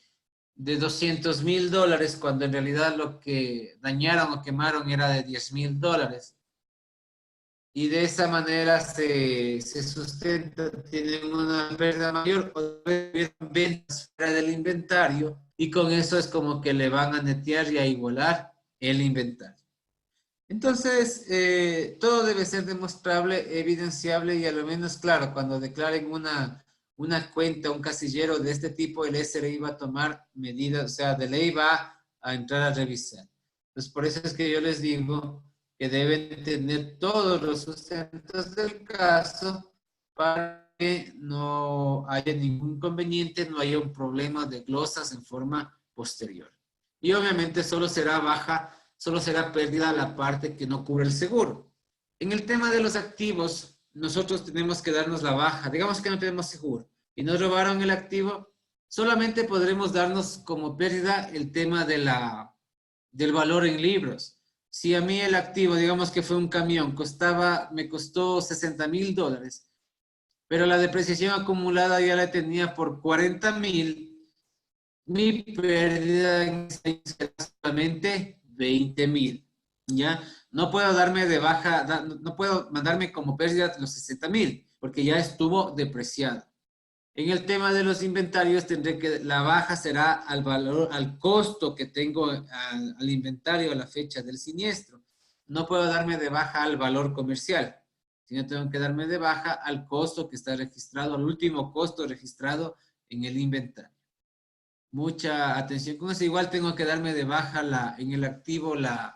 $200,000 cuando en realidad lo que dañaron o quemaron era de $10,000. Y de esa manera se sustenta, tienen una pérdida mayor o ventas fuera del inventario y con eso es como que le van a netear y a igualar el inventario. Entonces, todo debe ser demostrable, evidenciable y a lo menos, claro, cuando declaren una cuenta, un casillero de este tipo, el SRI va a tomar medidas, o sea, de ley va a entrar a revisar. Entonces, por eso es que yo les digo que deben tener todos los sustentos del caso para que no haya ningún inconveniente, no haya un problema de glosas en forma posterior. Y obviamente solo será pérdida la parte que no cubre el seguro. En el tema de los activos, nosotros tenemos que darnos la baja. Digamos que no tenemos seguro y nos robaron el activo, solamente podremos darnos como pérdida el tema del valor en libros. Si a mí el activo, digamos que fue un camión, me costó $60,000, pero la depreciación acumulada ya la tenía por 40,000, mi pérdida en ese año será solamente 20,000, ¿ya? No puedo darme de baja, no puedo mandarme como pérdida los 60,000, porque ya estuvo depreciado. En el tema de los inventarios, la baja será al valor, al costo que tengo al inventario a la fecha del siniestro. No puedo darme de baja al valor comercial, sino tengo que darme de baja al costo que está registrado, al último costo registrado en el inventario. Mucha atención con eso. Igual tengo que darme de baja en el activo la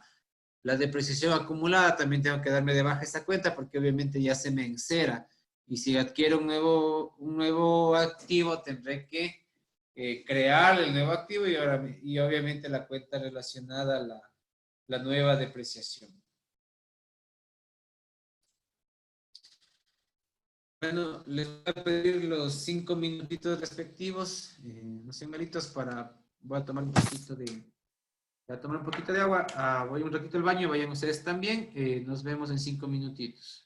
depreciación acumulada. También tengo que darme de baja esa cuenta porque obviamente ya se me encera. Y si adquiero un nuevo activo, tendré que crear el nuevo activo y obviamente la cuenta relacionada a la nueva depreciación. Bueno, les voy a pedir los 5 minutitos respectivos, no sean malitos, voy a tomar un poquito voy a tomar un poquito de agua, voy un ratito al baño, vayan ustedes también, nos vemos en 5 minutitos.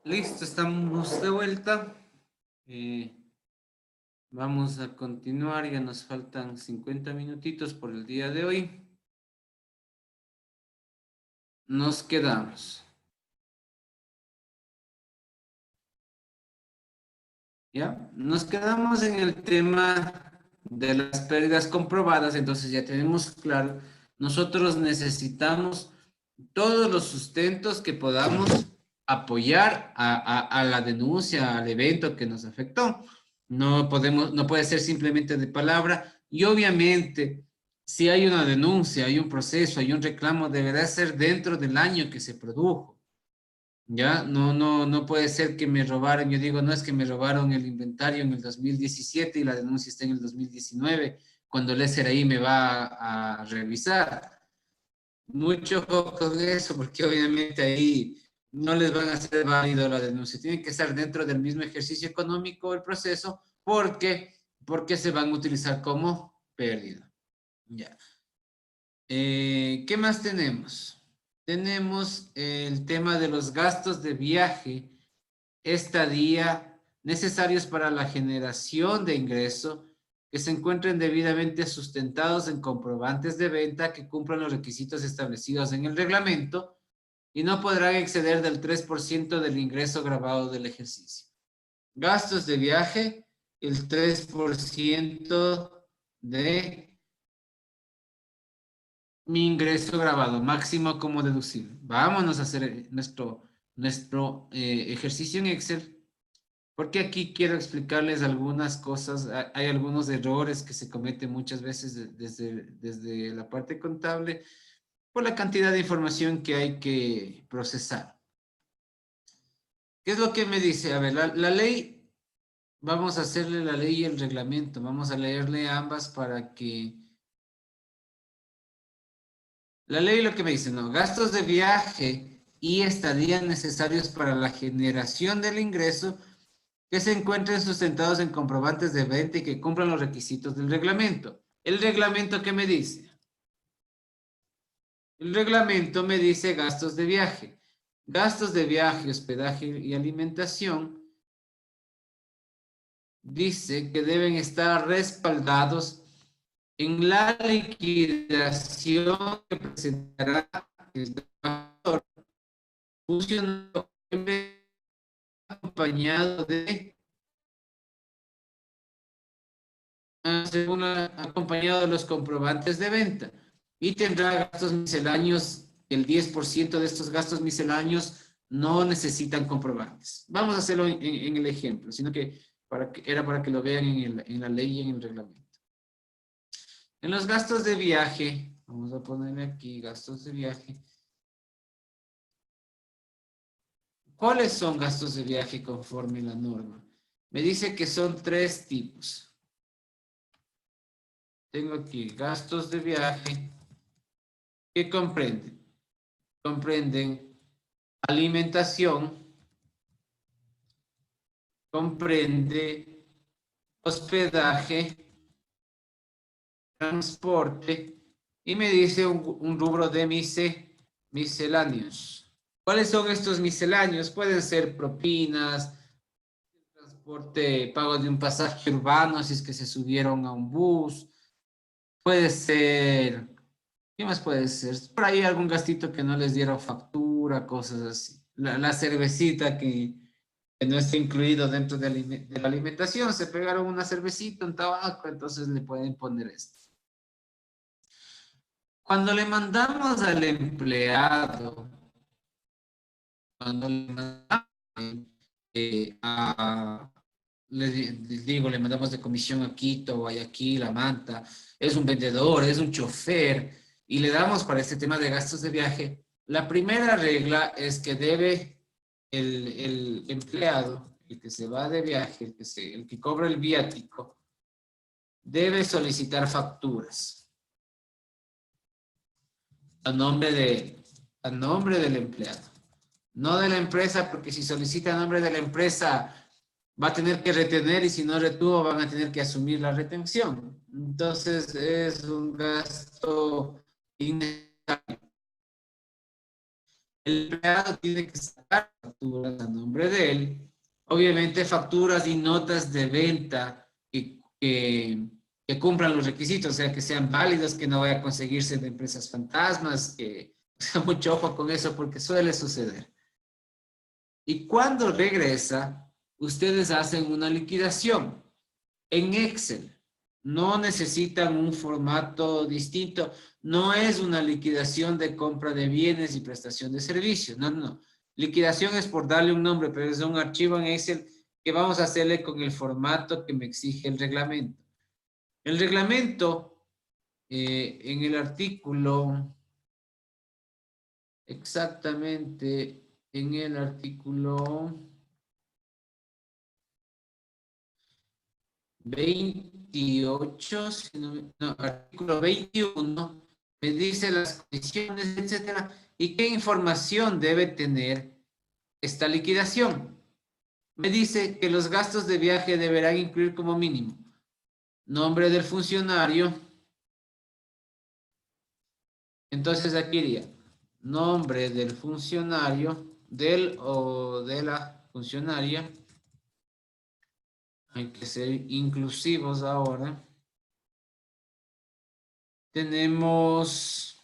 Listo, estamos de vuelta. Vamos a continuar, ya nos faltan 50 minutitos por el día de hoy. Nos quedamos. ¿Ya? Nos quedamos en el tema de las pérdidas comprobadas, entonces ya tenemos claro, nosotros necesitamos todos los sustentos que podamos apoyar a la denuncia, al evento que nos afectó. No podemos, no puede ser simplemente de palabra y obviamente si hay una denuncia, hay un proceso, hay un reclamo, deberá ser dentro del año que se produjo. Ya, no puede ser que me robaron. Yo digo, no es que me robaron el inventario en el 2017 y la denuncia está en el 2019, cuando el SRI me va a revisar. Mucho ojo con eso, porque obviamente ahí no les van a hacer válido la denuncia. Tienen que estar dentro del mismo ejercicio económico el proceso, porque se van a utilizar como pérdida. Ya. ¿Qué más tenemos? Tenemos el tema de los gastos de viaje, estadía, necesarios para la generación de ingreso, que se encuentren debidamente sustentados en comprobantes de venta que cumplan los requisitos establecidos en el reglamento y no podrán exceder del 3% del ingreso grabado del ejercicio. Gastos de viaje, el 3% de mi ingreso grabado, máximo como deducible. Vámonos a hacer nuestro ejercicio en Excel, porque aquí quiero explicarles algunas cosas. Hay algunos errores que se cometen muchas veces desde la parte contable por la cantidad de información que hay que procesar. ¿Qué es lo que me dice? A ver, la ley, vamos a hacerle la ley y el reglamento. Vamos a leerle ambas para que... La ley lo que me dice, no, gastos de viaje y estadía necesarios para la generación del ingreso que se encuentren sustentados en comprobantes de venta y que cumplan los requisitos del reglamento. ¿El reglamento qué me dice? El reglamento me dice gastos de viaje. Gastos de viaje, hospedaje y alimentación dice que deben estar respaldados en la liquidación que presentará el trabajador funcionario acompañado de acompañado de los comprobantes de venta y tendrá gastos misceláneos. El 10% de estos gastos misceláneos no necesitan comprobantes. Vamos a hacerlo en el ejemplo, sino que, era para que lo vean en la ley y en el reglamento. En los gastos de viaje, vamos a poner aquí gastos de viaje. ¿Cuáles son gastos de viaje conforme la norma? Me dice que son 3 tipos. Tengo aquí gastos de viaje que comprenden alimentación, comprende hospedaje, transporte y me dice un rubro de misceláneos. ¿Cuáles son estos misceláneos? Pueden ser propinas, transporte, pago de un pasaje urbano si es que se subieron a un bus, puede ser, ¿qué más puede ser? Por ahí algún gastito que no les dieron factura, cosas así. La cervecita que no está incluido dentro de la alimentación, se pegaron una cervecita, un tabaco, entonces le pueden poner esto. Cuando le mandamos al empleado, cuando le mandamos a, les digo, le mandamos de comisión a Quito, Guayaquil, a Manta, es un vendedor, es un chofer, y le damos para este tema de gastos de viaje, la primera regla es que debe el empleado, el que se va de viaje, el que cobra el viático, debe solicitar facturas a nombre a nombre del empleado, no de la empresa, porque si solicita a nombre de la empresa va a tener que retener y si no retuvo van a tener que asumir la retención. Entonces es un gasto innecesario. El empleado tiene que sacar facturas a nombre de él. Obviamente facturas y notas de venta que cumplan los requisitos, o sea, que sean válidos, que no vaya a conseguirse de empresas fantasmas, que mucho ojo con eso porque suele suceder. Y cuando regresa, ustedes hacen una liquidación en Excel. No necesitan un formato distinto. No es una liquidación de compra de bienes y prestación de servicios. No, no. Liquidación es por darle un nombre, pero es un archivo en Excel que vamos a hacerle con el formato que me exige el reglamento. El reglamento, en el artículo, exactamente en el artículo 28, artículo 21, me dice las condiciones, etcétera, y qué información debe tener esta liquidación. Me dice que los gastos de viaje deberán incluir como mínimo nombre del funcionario. Entonces aquí iría nombre del funcionario, del o de la funcionaria. Hay que ser inclusivos ahora. Tenemos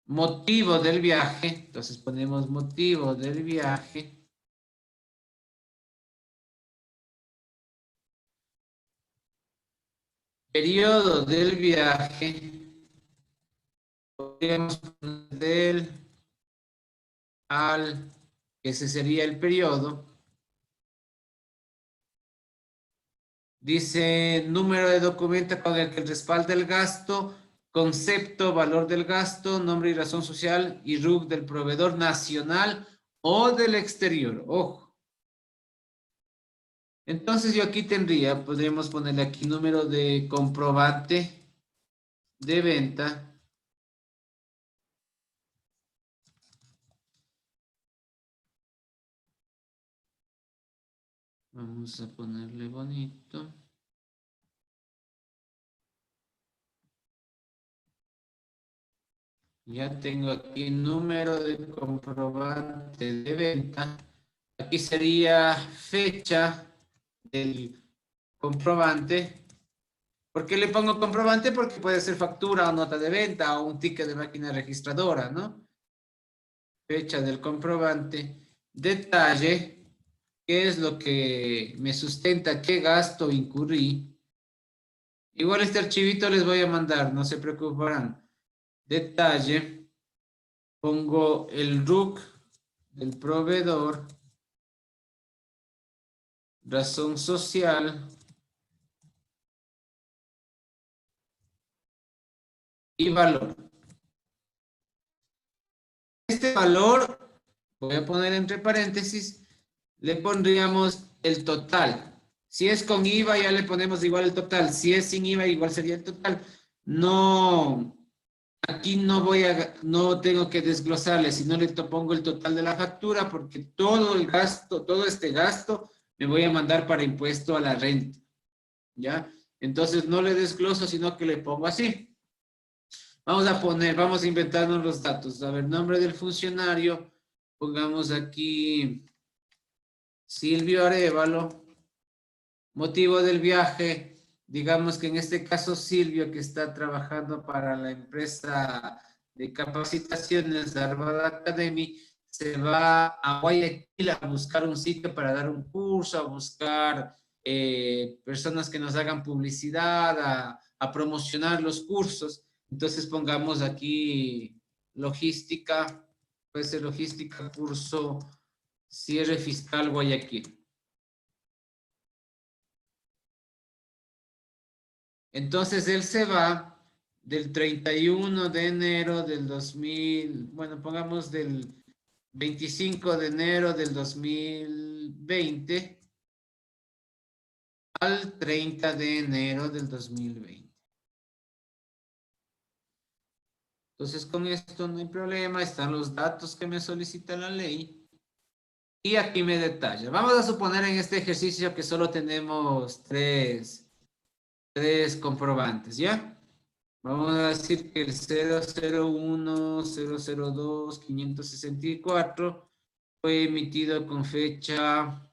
motivo del viaje, entonces ponemos motivo del viaje. Periodo del viaje, podríamos poner del al, ese sería el periodo. Dice número de documento con el que respalda el gasto, concepto, valor del gasto, nombre y razón social y RUC del proveedor nacional o del exterior. Ojo. Entonces yo aquí tendría, podríamos ponerle aquí número de comprobante de venta. Vamos a ponerle bonito. Ya tengo aquí número de comprobante de venta. Aquí sería fecha del comprobante. ¿Por qué le pongo comprobante? Porque puede ser factura o nota de venta o un ticket de máquina registradora, ¿no? Fecha del comprobante. Detalle, qué es lo que me sustenta, qué gasto incurrí. Igual este archivito les voy a mandar, no se preocuparán. Detalle, pongo el RUC del proveedor, razón social y valor. Este valor, voy a poner entre paréntesis, le pondríamos el total. Si es con IVA, ya le ponemos igual el total. Si es sin IVA, igual sería el total. No, aquí no tengo que desglosarle, sino le pongo el total de la factura, porque todo el gasto, todo este gasto, me voy a mandar para impuesto a la renta. ¿Ya? Entonces no le desgloso, sino que le pongo así. Vamos a inventarnos los datos. A ver, nombre del funcionario. Pongamos aquí Silvio Arévalo. Motivo del viaje. Digamos que en este caso Silvio, que está trabajando para la empresa de capacitaciones de Harvard Academy, se va a Guayaquil a buscar un sitio para dar un curso, a buscar personas que nos hagan publicidad, a promocionar los cursos. Entonces pongamos aquí logística, puede ser logística, curso, cierre fiscal Guayaquil. Entonces él se va del 31 de enero del 2000, bueno, pongamos del 25 de enero del 2020 al 30 de enero del 2020. Entonces con esto no hay problema, están los datos que me solicita la ley y aquí me detalla. Vamos a suponer en este ejercicio que solo tenemos tres comprobantes, ¿ya? Vamos a decir que el 001, 002, 564 fue emitido con fecha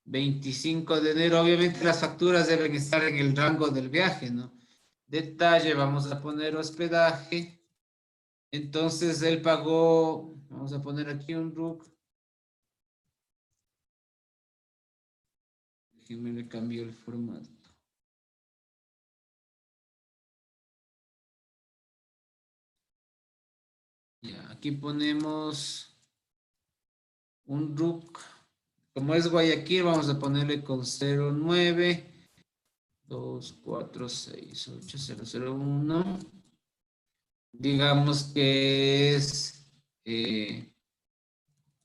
25 de enero. Obviamente las facturas deben estar en el rango del viaje, ¿no? Detalle, vamos a poner hospedaje. Entonces él pagó, vamos a poner aquí un RUC. Déjenme le cambio el formato. Ya, aquí ponemos un RUC. Como es Guayaquil, vamos a ponerle con 09 246 8001. Digamos que es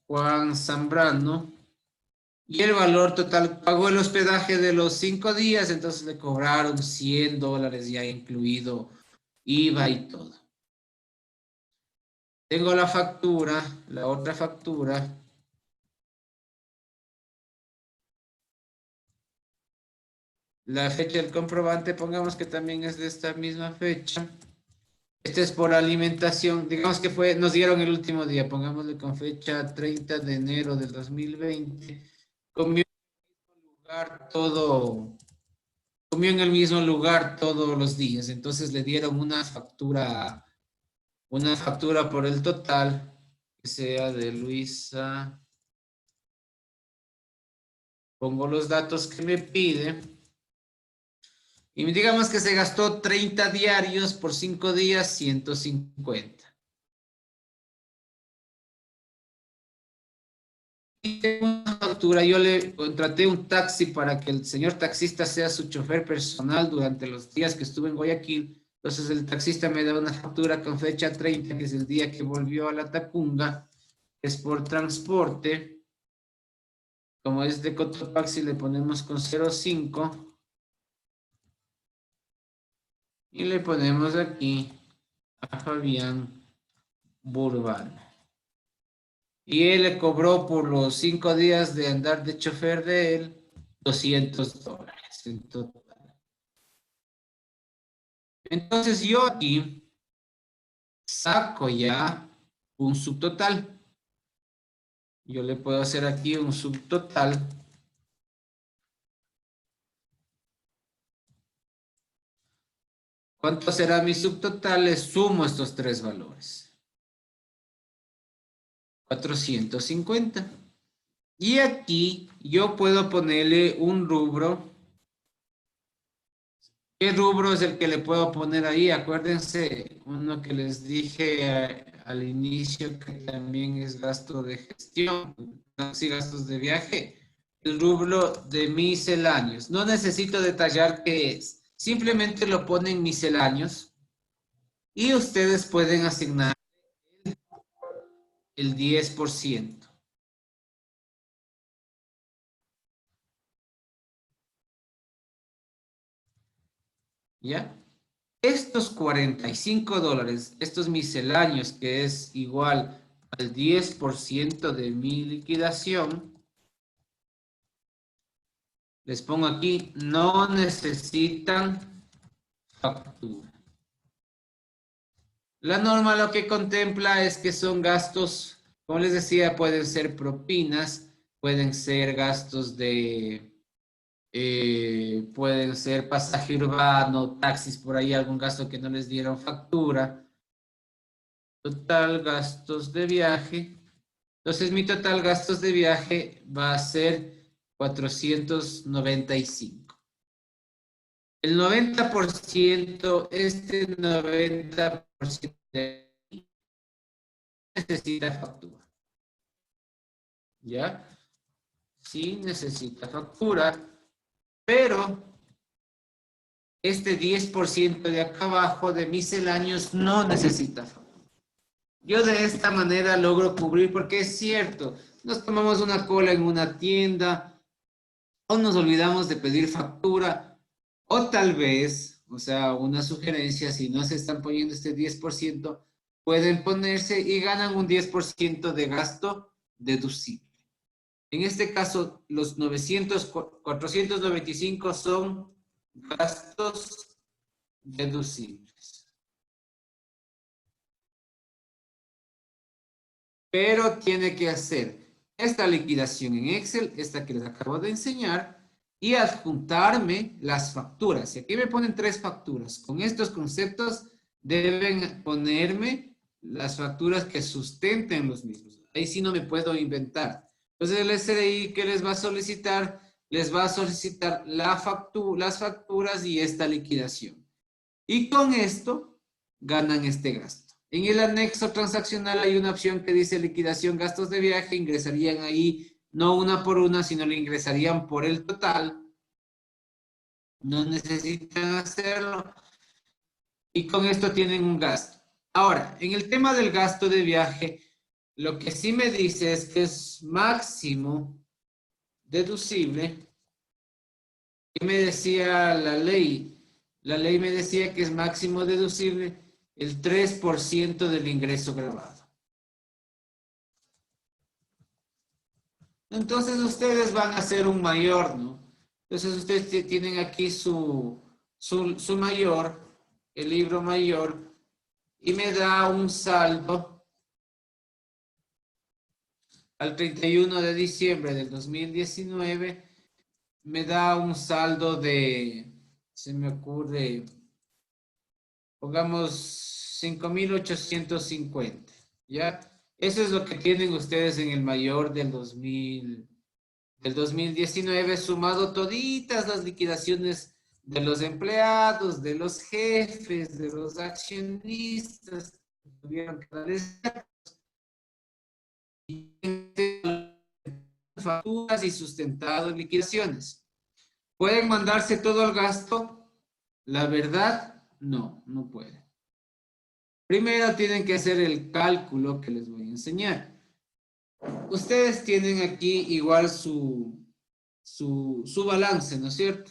Juan Zambrano. Y el valor total, pagó el hospedaje de los 5 días, entonces le cobraron $100 ya incluido IVA y todo. Tengo la factura, la otra factura. La fecha del comprobante, pongamos que también es de esta misma fecha. Este es por alimentación, digamos que fue, nos dieron el último día, pongámosle con fecha 30 de enero del 2020. Comió en el lugar todo, comió en el mismo lugar todos los días, entonces le dieron una factura por el total, que sea de Luisa. Pongo los datos que me pide. Y digamos que se gastó 30 diarios por 5 días, 150. Y tengo una factura, yo le contraté un taxi para que el señor taxista sea su chofer personal durante los días que estuve en Guayaquil. Entonces el taxista me da una factura con fecha 30, que es el día que volvió a la Tacunga. Es por transporte. Como es de Cotopaxi, le ponemos con 05. Y le ponemos aquí a Fabián Burbano. Y él le cobró por los 5 días de andar de chofer de él $200 en total. Entonces yo aquí saco ya un subtotal. Yo le puedo hacer aquí un subtotal. ¿Cuánto será mi subtotal? Le sumo estos tres valores. 450. Y aquí yo puedo ponerle un rubro. ¿Qué rubro es el que le puedo poner ahí? Acuérdense, uno que les dije al inicio que también es gasto de gestión, sí, gastos de viaje. El rubro de misceláneos. No necesito detallar qué es. Simplemente lo ponen misceláneos y ustedes pueden asignar el 10%. ¿Ya? Estos $45, estos misceláneos, que es igual al 10% de mi liquidación, les pongo aquí, no necesitan factura. La norma lo que contempla es que son gastos, como les decía, pueden ser propinas, pueden ser gastos de, pueden ser pasaje urbano, taxis por ahí, algún gasto que no les dieron factura. Total gastos de viaje. Entonces mi total gastos de viaje va a ser 495. El 90%, este 90% necesita factura. ¿Ya? Sí necesita factura, pero este 10% de acá abajo de misceláneos no necesita factura. Yo de esta manera logro cubrir, porque es cierto, nos tomamos una cola en una tienda, o nos olvidamos de pedir factura, o tal vez, o sea, una sugerencia, si no se están poniendo este 10%, pueden ponerse y ganan un 10% de gasto deducible. En este caso, los 495 son gastos deducibles. pero tiene que hacer esta liquidación en Excel, esta que les acabo de enseñar, y adjuntarme las facturas. Y aquí me ponen 3 facturas. Con estos conceptos deben ponerme las facturas que sustenten los mismos. Ahí sí no me puedo inventar. Entonces el SDI que les va a solicitar, les va a solicitar las facturas y esta liquidación. Y con esto ganan este gasto. En el anexo transaccional hay una opción que dice liquidación gastos de viaje. Ingresarían ahí no una por una, sino le ingresarían por el total. No necesitan hacerlo. Y con esto tienen un gasto. Ahora, en el tema del gasto de viaje, lo que sí me dice es que es máximo deducible. ¿Qué me decía la ley? La ley me decía que es máximo deducible el 3% del ingreso grabado. Entonces ustedes van a hacer un mayor, ¿no? Entonces ustedes tienen aquí su mayor, el libro mayor, y me da un saldo al 31 de diciembre del 2019, me da un saldo de, se me ocurre, pongamos 5,850, ¿ya? Eso es lo que tienen ustedes en el mayor del 2019, sumado toditas las liquidaciones de los empleados, de los jefes, de los accionistas que tuvieron que darles facturas y sustentado liquidaciones. ¿Pueden mandarse todo el gasto? La verdad, no, no pueden. Primero tienen que hacer el cálculo que les voy a enseñar. Ustedes tienen aquí igual su balance, ¿no es cierto?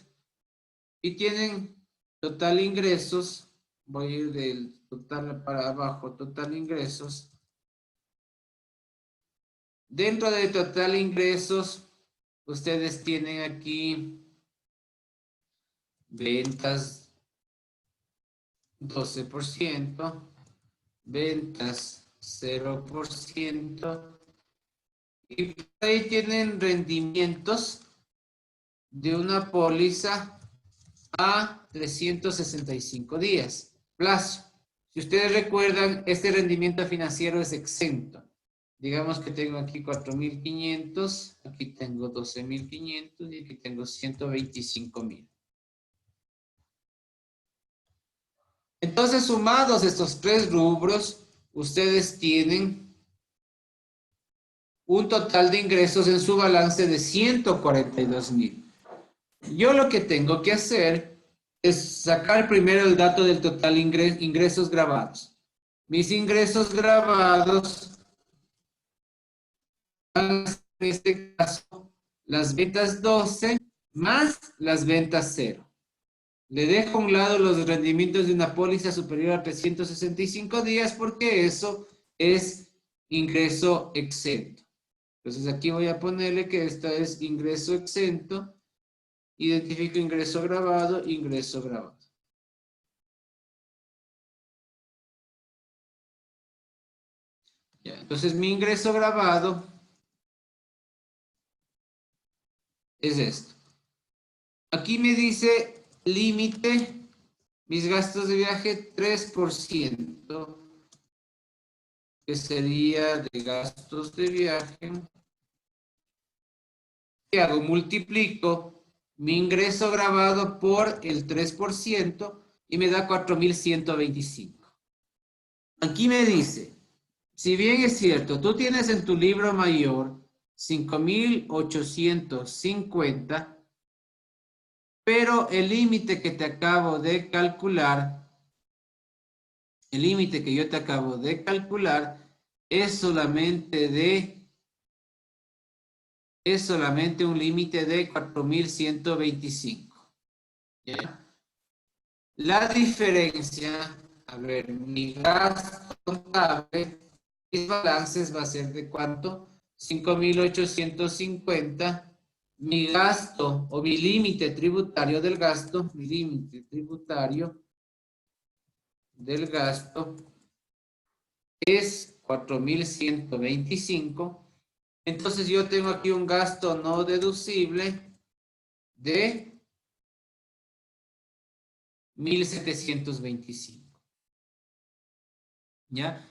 Y tienen total ingresos. Voy a ir del total para abajo, total ingresos. Dentro de total ingresos, ustedes tienen aquí ventas 12%, ventas 0%, y ahí tienen rendimientos de una póliza a 365 días, plazo. Si ustedes recuerdan, este rendimiento financiero es exento. Digamos que tengo aquí 4,500, aquí tengo 12,500 y aquí tengo 125,000. Entonces, sumados estos 3 rubros, ustedes tienen un total de ingresos en su balance de 142,000. Yo lo que tengo que hacer es sacar primero el dato del total ingresos grabados. Mis ingresos grabados, en este caso, las ventas 12 más las ventas 0. Le dejo a un lado los rendimientos de una póliza superior a 365 días porque eso es ingreso exento. Entonces aquí voy a ponerle que esta es ingreso exento. Identifico ingreso grabado, ingreso grabado. Ya, entonces mi ingreso grabado es esto. Aquí me dice límite, mis gastos de viaje 3%, que sería de gastos de viaje. ¿Qué hago? Multiplico mi ingreso grabado por el 3% y me da 4,125. Aquí me dice, si bien es cierto, tú tienes en tu libro mayor 5,850, pero el límite que te acabo de calcular, el límite que yo te acabo de calcular es solamente un límite de 4,125. ¿Ya? La diferencia, a ver, mi gasto contable, mis balances va a ser de ¿cuánto? 5,850. Mi gasto o mi límite tributario del gasto, mi límite tributario del gasto es 4.125. Entonces yo tengo aquí un gasto no deducible de 1.725. ¿Ya?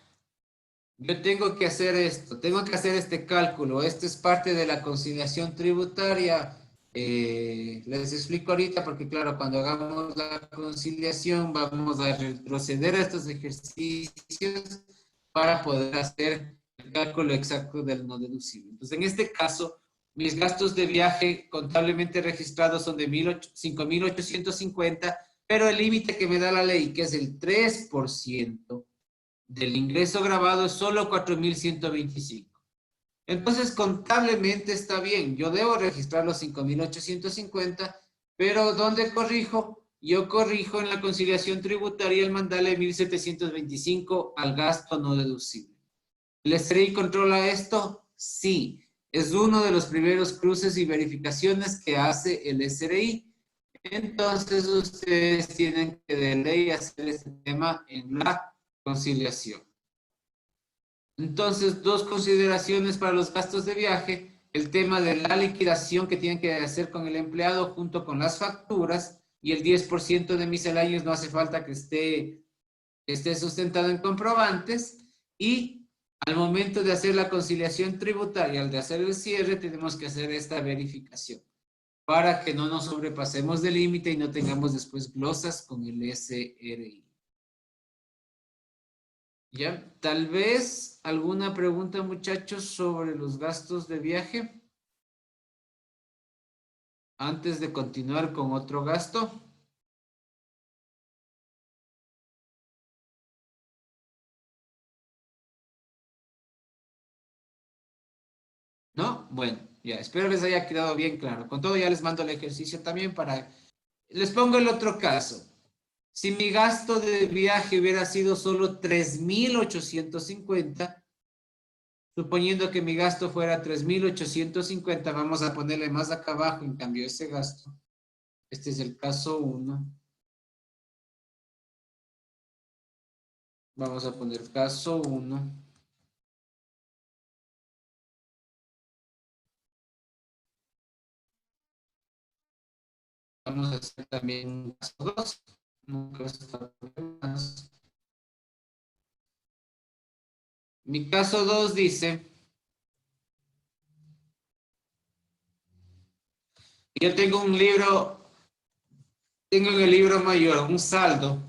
Yo tengo que hacer esto, tengo que hacer este cálculo. Esto es parte de la conciliación tributaria. Les explico ahorita porque, claro, cuando hagamos la conciliación vamos a retroceder a estos ejercicios para poder hacer el cálculo exacto del no deducible. Entonces, en este caso, mis gastos de viaje contablemente registrados son de 5.850, pero el límite que me da la ley, que es el 3% del ingreso grabado, es solo 4.125. Entonces, contablemente está bien. Yo debo registrar los 5.850, pero ¿dónde corrijo? Yo corrijo en la conciliación tributaria el mandarle 1.725 al gasto no deducible. ¿El SRI controla esto? Sí. Es uno de los primeros cruces y verificaciones que hace el SRI. Entonces, ustedes tienen que de ley hacer este tema en la conciliación. Entonces, dos consideraciones para los gastos de viaje: el tema de la liquidación que tienen que hacer con el empleado junto con las facturas, y el 10% de misceláneos no hace falta que esté sustentado en comprobantes, y al momento de hacer la conciliación tributaria, al de hacer el cierre, tenemos que hacer esta verificación para que no nos sobrepasemos del límite y no tengamos después glosas con el SRI. Ya, tal vez alguna pregunta, muchachos, sobre los gastos de viaje antes de continuar con otro gasto. ¿No? Bueno, ya, espero les haya quedado bien claro. Con todo, ya les mando el ejercicio también para... Les pongo el otro caso. Si mi gasto de viaje hubiera sido solo 3.850, suponiendo que mi gasto fuera 3.850, vamos a ponerle más acá abajo, en cambio, ese gasto. Este es el caso 1. Vamos a poner caso 1. Vamos a hacer también un caso 2. Nunca está problemas. Mi caso 2 dice, yo tengo un libro, tengo en el libro mayor un saldo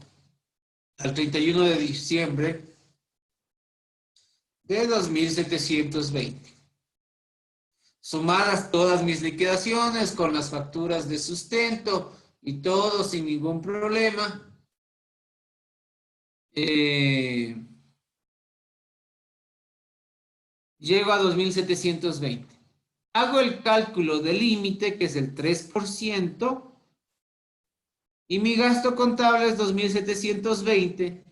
al 31 de diciembre de 2.720. Sumadas todas mis liquidaciones con las facturas de sustento y todo sin ningún problema. Llego a 2.720. Hago el cálculo del límite, que es el 3%, y mi gasto contable es 2.720.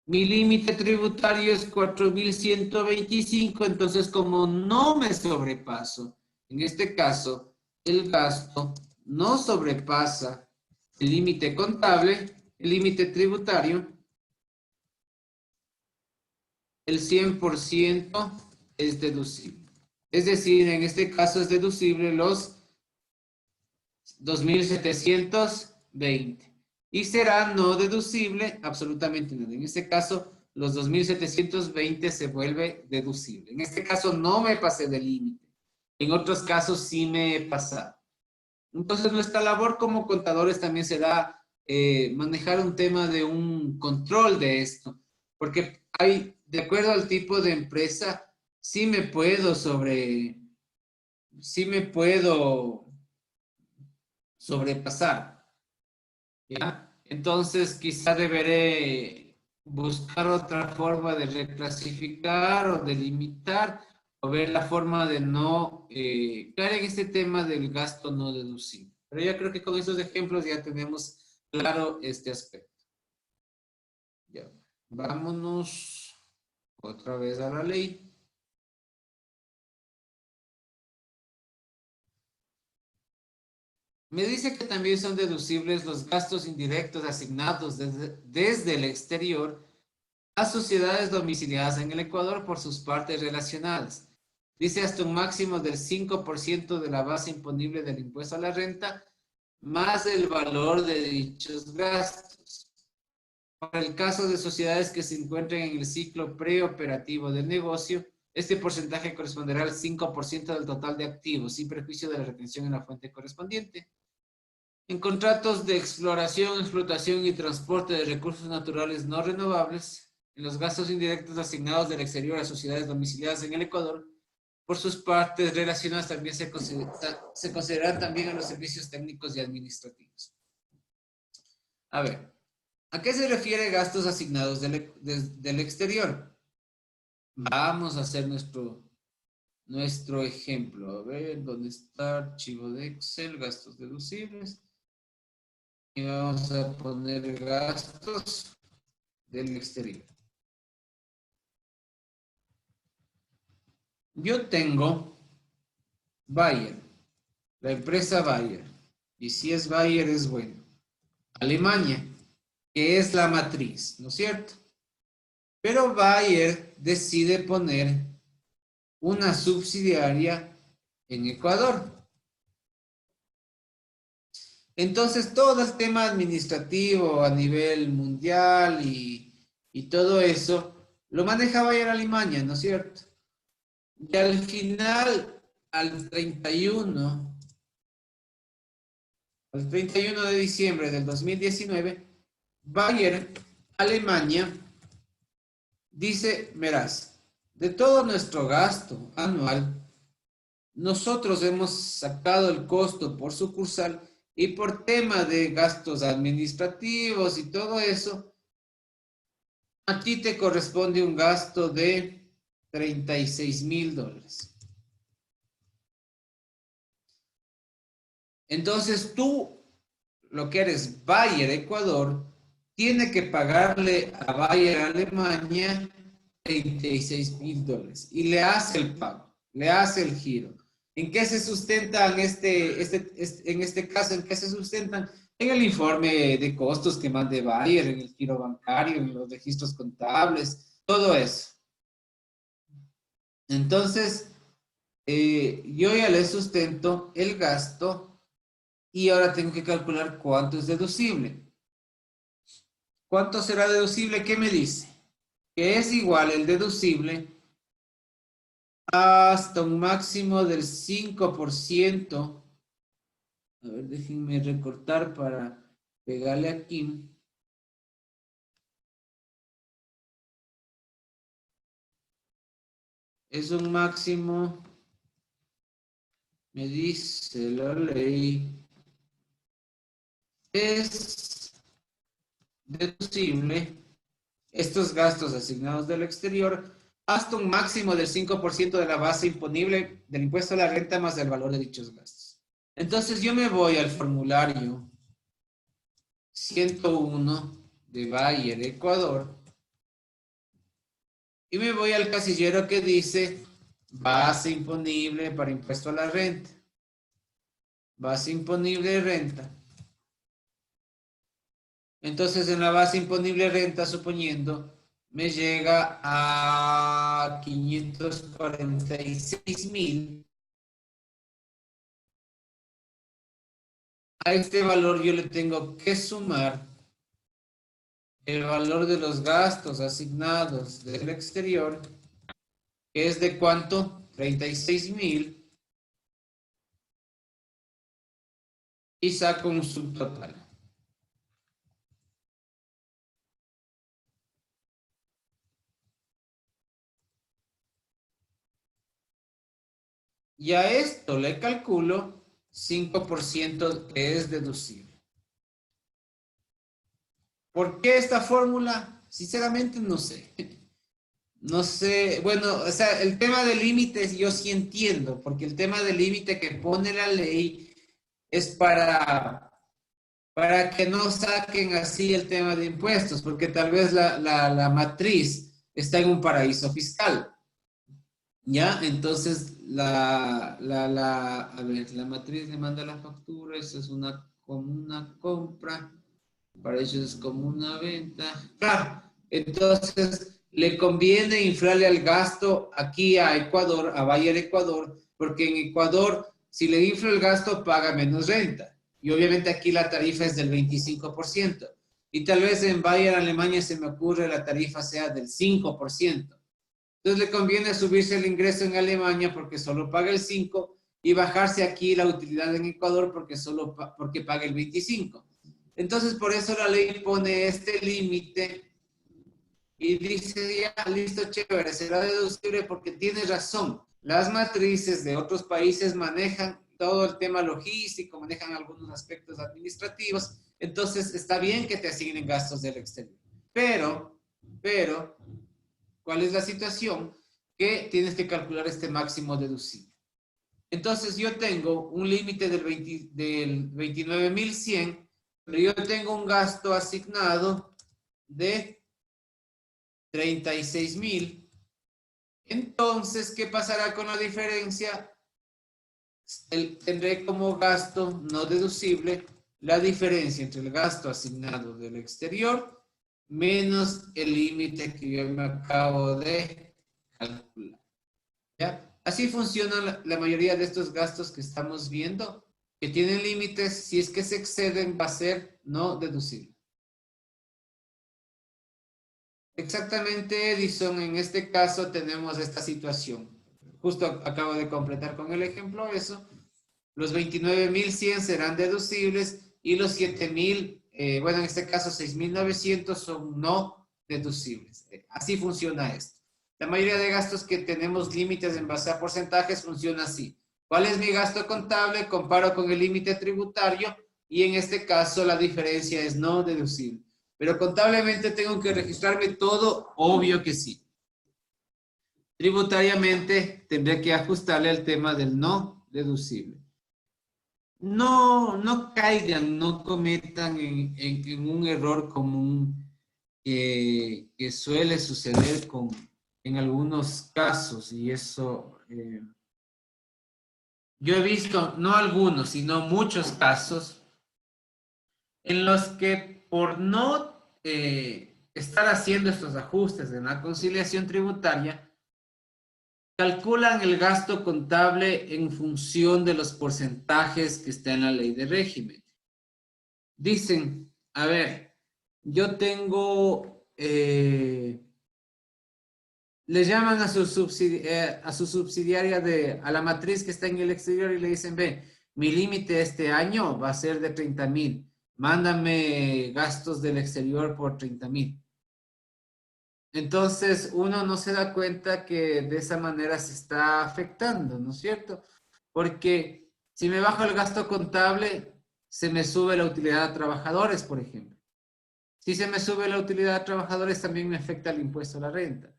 Mi límite tributario es 4.125, entonces como no me sobrepaso, en este caso, el gasto no sobrepasa el límite contable, el límite tributario, el 100% es deducible. Es decir, en este caso es deducible los 2.720. Y será no deducible absolutamente nada. En este caso, los 2.720 se vuelve deducible. En este caso no me pasé del límite. En otros casos sí me he pasado. Entonces, nuestra labor como contadores también será manejar un tema de un control de esto. Porque hay, de acuerdo al tipo de empresa, sí me puedo sobrepasar, ¿ya? Entonces, quizá deberé buscar otra forma de reclasificar o de limitar, o ver la forma de no caer en este tema del gasto no deducible. Pero yo creo que con estos ejemplos ya tenemos claro este aspecto. Ya. Vámonos otra vez a la ley. Me dice que también son deducibles los gastos indirectos asignados desde el exterior a sociedades domiciliadas en el Ecuador por sus partes relacionadas. Dice hasta un máximo del 5% de la base imponible del impuesto a la renta, más el valor de dichos gastos. Para el caso de sociedades que se encuentren en el ciclo preoperativo del negocio, este porcentaje corresponderá al 5% del total de activos, sin perjuicio de la retención en la fuente correspondiente. En contratos de exploración, explotación y transporte de recursos naturales no renovables, en los gastos indirectos asignados del exterior a sociedades domiciliadas en el Ecuador, por sus partes relacionadas también se consideran también a los servicios técnicos y administrativos. A ver, ¿a qué se refiere gastos asignados del exterior? Vamos a hacer nuestro ejemplo. A ver, ¿dónde está? Archivo de Excel, gastos deducibles. Y vamos a poner gastos del exterior. Yo tengo Bayer, la empresa Bayer. Y si es Bayer es bueno. Alemania, que es la matriz, ¿no es cierto? Pero Bayer decide poner una subsidiaria en Ecuador. Entonces, todo el tema administrativo a nivel mundial y todo eso, lo maneja Bayer Alemania, ¿no es cierto? Y al final, al 31 de diciembre del 2019, Bayer Alemania dice, verás, de todo nuestro gasto anual, nosotros hemos sacado el costo por sucursal y por tema de gastos administrativos y todo eso, a ti te corresponde un gasto de $36,000. Entonces tú, lo que eres Bayer Ecuador, tiene que pagarle a Bayer Alemania $36,000 y le hace el pago, le hace el giro. ¿En qué se sustentan en este caso, en qué se sustentan? En el informe de costos que mande Bayer, en el giro bancario, en los registros contables, todo eso. Entonces, yo ya le sustento el gasto y ahora tengo que calcular cuánto es deducible. ¿Cuánto será deducible? ¿Qué me dice? Que es igual el deducible hasta un máximo del 5%. A ver, déjenme recortar para pegarle aquí. Es un máximo, me dice la ley, es deducible estos gastos asignados del exterior hasta un máximo del 5% de la base imponible del impuesto a la renta más el valor de dichos gastos. Entonces yo me voy al formulario 101 de Bayer, Ecuador, y me voy al casillero que dice base imponible para impuesto a la renta. Base imponible de renta. Entonces en la base imponible de renta, suponiendo, me llega a 546,000. A este valor yo le tengo que sumar el valor de los gastos asignados del exterior, que es de ¿cuánto? 36,000. Y saco un subtotal. Y a esto le calculo 5% que es deducible. ¿Por qué esta fórmula? Sinceramente no sé. No sé, bueno, o sea, el tema de límites yo sí entiendo, porque el tema de límite que pone la ley es para que no saquen así el tema de impuestos, porque tal vez la matriz está en un paraíso fiscal. ¿Ya? Entonces, a ver, la matriz le manda la factura, eso es como una compra, para ellos es como una venta. Claro, Entonces, le conviene inflarle al gasto aquí a Ecuador, a Bayer Ecuador, porque en Ecuador, si le infla el gasto, paga menos renta. Y obviamente aquí la tarifa es del 25%. Y tal vez en Bayer, Alemania, se me ocurre la tarifa sea del 5%. Entonces le conviene subirse el ingreso en Alemania porque solo paga el 5% y bajarse aquí la utilidad en Ecuador porque paga el 25%. Entonces por eso la ley pone este límite y dice, ya, listo, chévere, será deducible porque tiene razón. Las matrices de otros países manejan todo el tema logístico, manejan algunos aspectos administrativos, entonces está bien que te asignen gastos del exterior. Pero, ¿cuál es la situación? Que tienes que calcular este máximo deducible. Entonces yo tengo un límite del 29.100, pero yo tengo un gasto asignado de 36.000. Entonces, ¿qué pasará con la diferencia? Tendré como gasto no deducible la diferencia entre el gasto asignado del exterior menos el límite que yo me acabo de calcular. ¿Ya? Así funciona la mayoría de estos gastos que estamos viendo, que tienen límites. Si es que se exceden, va a ser no deducible. Exactamente, Edison, en este caso tenemos esta situación. Justo acabo de completar con el ejemplo eso. Los 29.100 serán deducibles y los 7.000, bueno, en este caso 6.900 son no deducibles. Así funciona esto. La mayoría de gastos que tenemos límites en base a porcentajes funciona así. ¿Cuál es mi gasto contable? Comparo con el límite tributario y en este caso la diferencia es no deducible. Pero contablemente tengo que registrarme todo, obvio que sí. Tributariamente tendré que ajustarle el tema del no deducible. No caigan, no cometan en un error común que suele suceder en algunos casos, y eso yo he visto, no algunos, sino muchos casos en los que por no estar haciendo estos ajustes en la conciliación tributaria, calculan el gasto contable en función de los porcentajes que está en la ley de régimen. Dicen, a ver, yo tengo, le llaman a su subsidiaria a la matriz que está en el exterior y le dicen, ve, mi límite este año va a ser de 30.000, mándame gastos del exterior por 30.000. Entonces uno no se da cuenta que de esa manera se está afectando, ¿no es cierto? Porque si me bajo el gasto contable, se me sube la utilidad a trabajadores, por ejemplo. Si se me sube la utilidad a trabajadores, también me afecta el impuesto a la renta.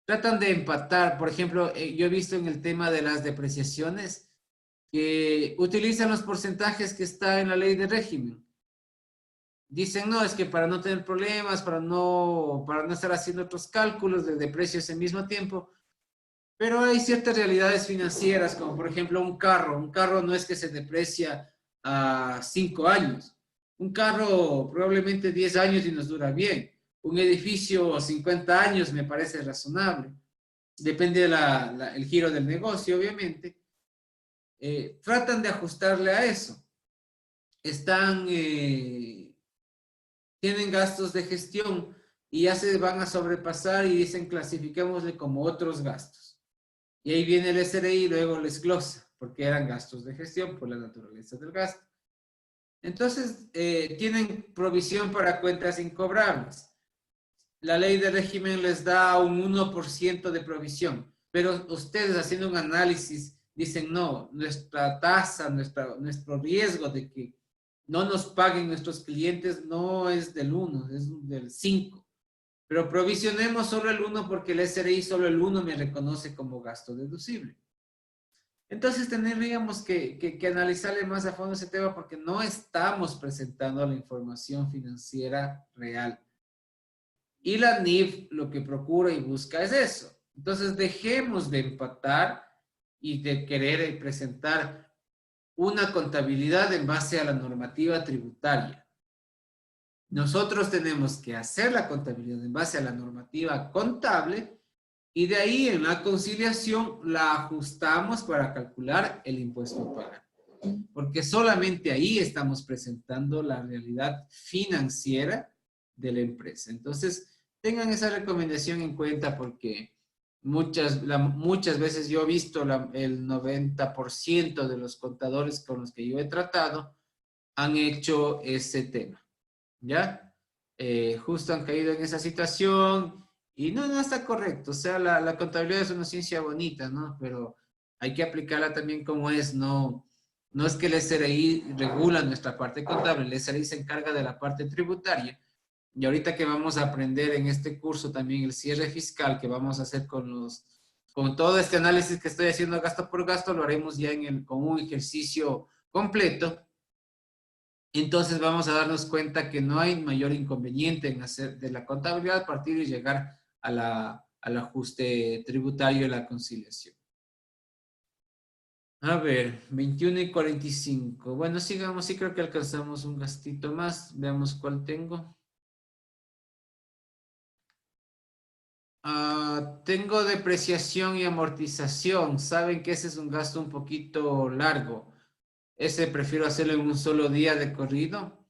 Tratan de empatar, por ejemplo, yo he visto en el tema de las depreciaciones que utilizan los porcentajes que está en la ley de régimen. Dicen, no, es que para no tener problemas, para no estar haciendo otros cálculos de precios en mismo tiempo, pero hay ciertas realidades financieras, como por ejemplo un carro no es que se deprecia a 5 años, un carro probablemente 10 años y nos dura bien, un edificio 50 años me parece razonable, depende del giro del negocio, obviamente. Tratan de ajustarle a eso. Tienen gastos de gestión y ya se van a sobrepasar y dicen clasifiquémosle como otros gastos. Y ahí viene el SRI y luego les glosa, porque eran gastos de gestión por la naturaleza del gasto. Entonces, tienen provisión para cuentas incobrables. La ley de régimen les da un 1% de provisión, pero ustedes haciendo un análisis dicen, no, nuestra tasa, nuestro riesgo de que no nos paguen nuestros clientes no es del 1, es del 5. Pero provisionemos solo el 1 porque el SRI solo el 1 me reconoce como gasto deducible. Entonces tendríamos que analizarle más a fondo ese tema porque no estamos presentando la información financiera real. Y la NIF lo que procura y busca es eso. Entonces dejemos de empatar y de querer presentar una contabilidad en base a la normativa tributaria. Nosotros tenemos que hacer la contabilidad en base a la normativa contable y de ahí en la conciliación la ajustamos para calcular el impuesto a pagar. Porque solamente ahí estamos presentando la realidad financiera de la empresa. Entonces, tengan esa recomendación en cuenta porque muchas veces yo he visto el 90% de los contadores con los que yo he tratado han hecho ese tema, ¿ya? Justo han caído en esa situación y no está correcto. O sea, la contabilidad es una ciencia bonita, ¿no? Pero hay que aplicarla también como es, no, no es que el SRI regula nuestra parte contable, el SRI se encarga de la parte tributaria. Y ahorita que vamos a aprender en este curso también el cierre fiscal que vamos a hacer con todo este análisis que estoy haciendo gasto por gasto, lo haremos ya con un ejercicio completo. Entonces vamos a darnos cuenta que no hay mayor inconveniente en hacer de la contabilidad a partir de llegar al ajuste tributario y la conciliación. A ver, 21:45. Bueno, sigamos, sí creo que alcanzamos un gastito más. Veamos cuál tengo. Tengo depreciación y amortización. Saben que ese es un gasto un poquito largo. Ese prefiero hacerlo en un solo día de corrido.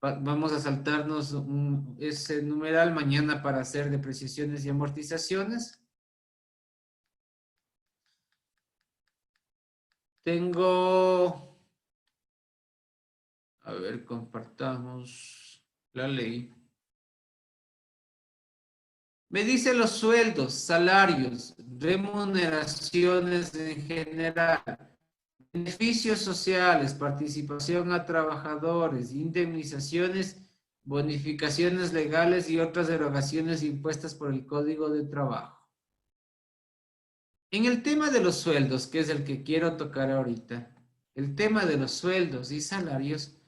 Vamos a saltarnos ese numeral mañana para hacer depreciaciones y amortizaciones. Tengo, a ver, compartamos la ley. Me dice los sueldos, salarios, remuneraciones en general, beneficios sociales, participación a trabajadores, indemnizaciones, bonificaciones legales y otras derogaciones impuestas por el Código de Trabajo. En el tema de los sueldos, que es el que quiero tocar ahorita, el tema de los sueldos y salarios,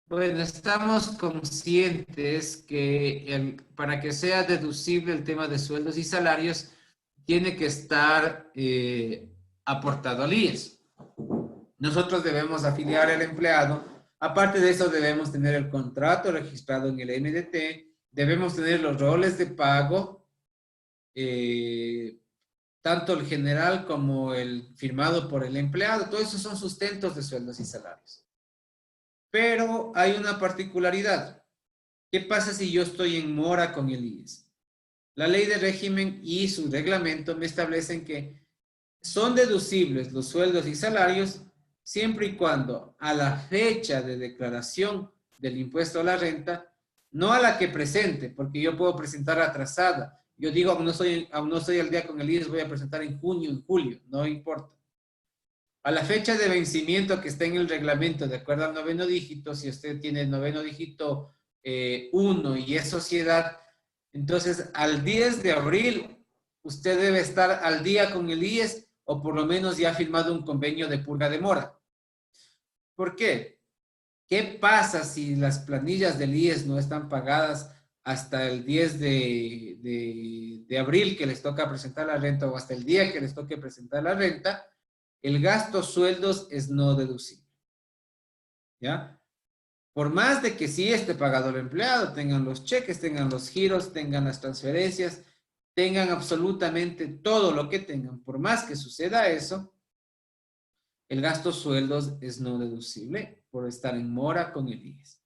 bueno, estamos conscientes que para que sea deducible el tema de sueldos y salarios, tiene que estar aportado al IES. Nosotros debemos afiliar al empleado. Aparte de eso, debemos tener el contrato registrado en el NDT, debemos tener los roles de pago, tanto el general como el firmado por el empleado. Todos esos son sustentos de sueldos y salarios. Pero hay una particularidad. ¿Qué pasa si yo estoy en mora con el IES? La ley de régimen y su reglamento me establecen que son deducibles los sueldos y salarios siempre y cuando a la fecha de declaración del impuesto a la renta, no a la que presente, porque yo puedo presentar atrasada. Yo digo, aún no estoy al día con el IES, voy a presentar en junio, en julio, no importa. A la fecha de vencimiento que está en el reglamento, de acuerdo al noveno dígito, si usted tiene el noveno dígito 1 y es sociedad, entonces al 10 de abril usted debe estar al día con el IES o por lo menos ya ha firmado un convenio de purga de mora. ¿Por qué? ¿Qué pasa si las planillas del IES no están pagadas hasta el 10 de abril que les toca presentar la renta o hasta el día que les toque presentar la renta? El gasto sueldos es no deducible. ¿Ya? Por más de que sí esté pagado el empleado, tengan los cheques, tengan los giros, tengan las transferencias, tengan absolutamente todo lo que tengan, por más que suceda eso, el gasto sueldos es no deducible por estar en mora con el IES.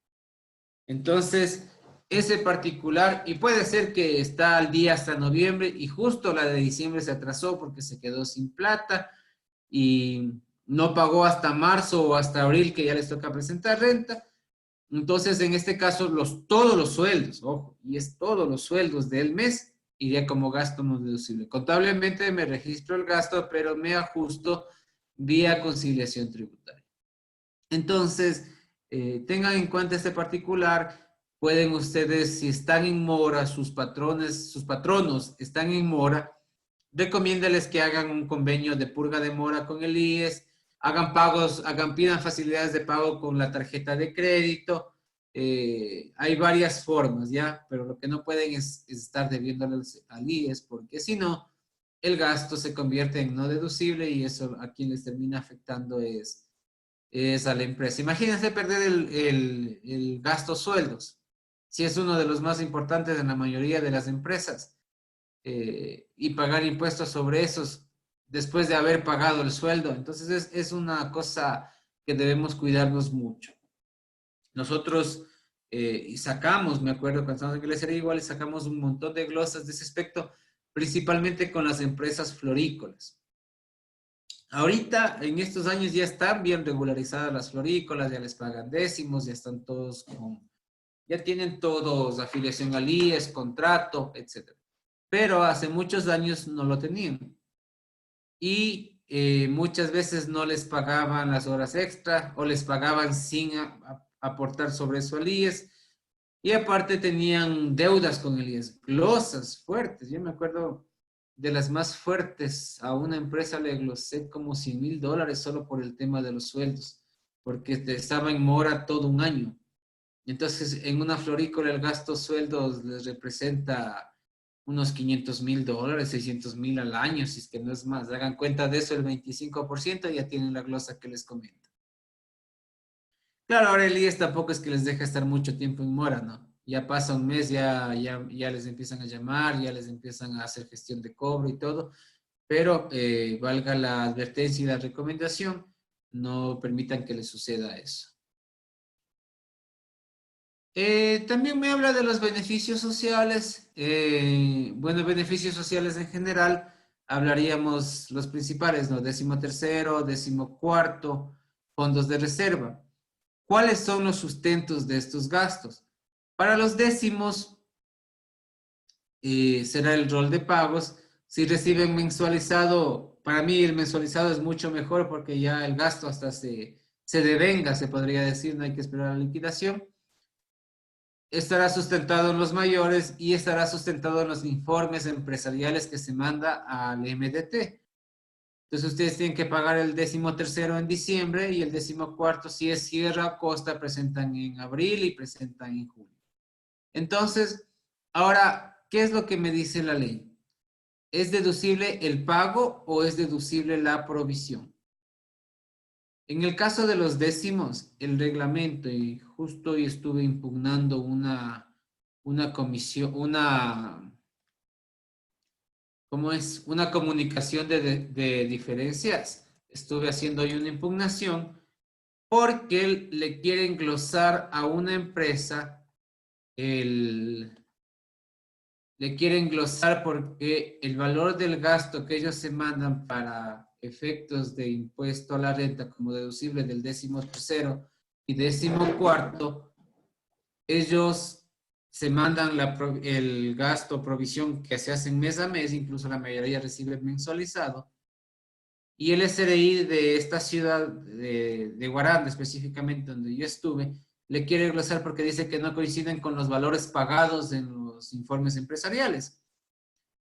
Entonces, ese particular, y puede ser que está al día hasta noviembre y justo la de diciembre se atrasó porque se quedó sin plata y no pagó hasta marzo o hasta abril que ya les toca presentar renta. Entonces, en este caso, todos los sueldos, ojo, y es todos los sueldos del mes, iría como gasto no deducible. Contablemente me registro el gasto, pero me ajusto vía conciliación tributaria. Entonces, tengan en cuenta este particular. Pueden ustedes, si están en mora, sus patronos están en mora, recomiéndales que hagan un convenio de purga de mora con el IES, hagan pagos, pidan facilidades de pago con la tarjeta de crédito. Hay varias formas, ¿ya? Pero lo que no pueden es estar debiéndole al IES, porque si no, el gasto se convierte en no deducible y eso a quien les termina afectando es es a la empresa. Imagínense perder el gasto sueldos, si es uno de los más importantes en la mayoría de las empresas, y pagar impuestos sobre esos después de haber pagado el sueldo. Entonces es una cosa que debemos cuidarnos mucho. Nosotros y sacamos, me acuerdo cuando estábamos en inglés era igual, sacamos un montón de glosas de ese aspecto, principalmente con las empresas florícolas. Ahorita, en estos años ya están bien regularizadas las florícolas, ya les pagan décimos, ya están todos ya tienen todos afiliación al IES, contrato, etc. Pero hace muchos años no lo tenían. Y muchas veces no les pagaban las horas extra o les pagaban sin aportar sobre eso al IES. Y aparte tenían deudas con el IES, glosas fuertes. Yo me acuerdo de las más fuertes. A una empresa le glosé como $100,000 solo por el tema de los sueldos, porque estaba en mora todo un año. Entonces, en una florícola el gasto sueldos les representa unos $500,000, $600,000 al año, si es que no es más. Hagan cuenta de eso, el 25% ya tienen la glosa que les comento. Claro, ahora el IES tampoco es que les deja estar mucho tiempo en mora, ¿no? Ya pasa un mes, ya les empiezan a llamar, ya les empiezan a hacer gestión de cobro y todo, pero valga la advertencia y la recomendación, no permitan que les suceda eso. También me habla de los beneficios sociales. Bueno, beneficios sociales en general, hablaríamos los principales, ¿no? 13º, 14º, fondos de reserva. ¿Cuáles son los sustentos de estos gastos? Para los décimos, será el rol de pagos. Si reciben mensualizado, para mí el mensualizado es mucho mejor porque ya el gasto hasta se devenga, se podría decir, no hay que esperar la liquidación. Estará sustentado en los mayores y estará sustentado en los informes empresariales que se manda al MDT. Entonces ustedes tienen que pagar el 13º en diciembre y el 14º, si es Sierra Costa, presentan en abril y presentan en julio. Entonces, ahora, ¿qué es lo que me dice la ley? ¿Es deducible el pago o es deducible la provisión? En el caso de los décimos, el reglamento, y justo hoy estuve impugnando una comisión, ¿cómo es? Una comunicación de diferencias. Estuve haciendo hoy una impugnación porque le quieren glosar a una empresa le quieren glosar porque el valor del gasto que ellos se mandan para efectos de impuesto a la renta como deducible del 13º y 14º, ellos se mandan el gasto provisión que se hace mes a mes, incluso la mayoría recibe mensualizado, y el SRI de esta ciudad de Guaranda, específicamente donde yo estuve, le quiere glosar porque dice que no coinciden con los valores pagados en los informes empresariales.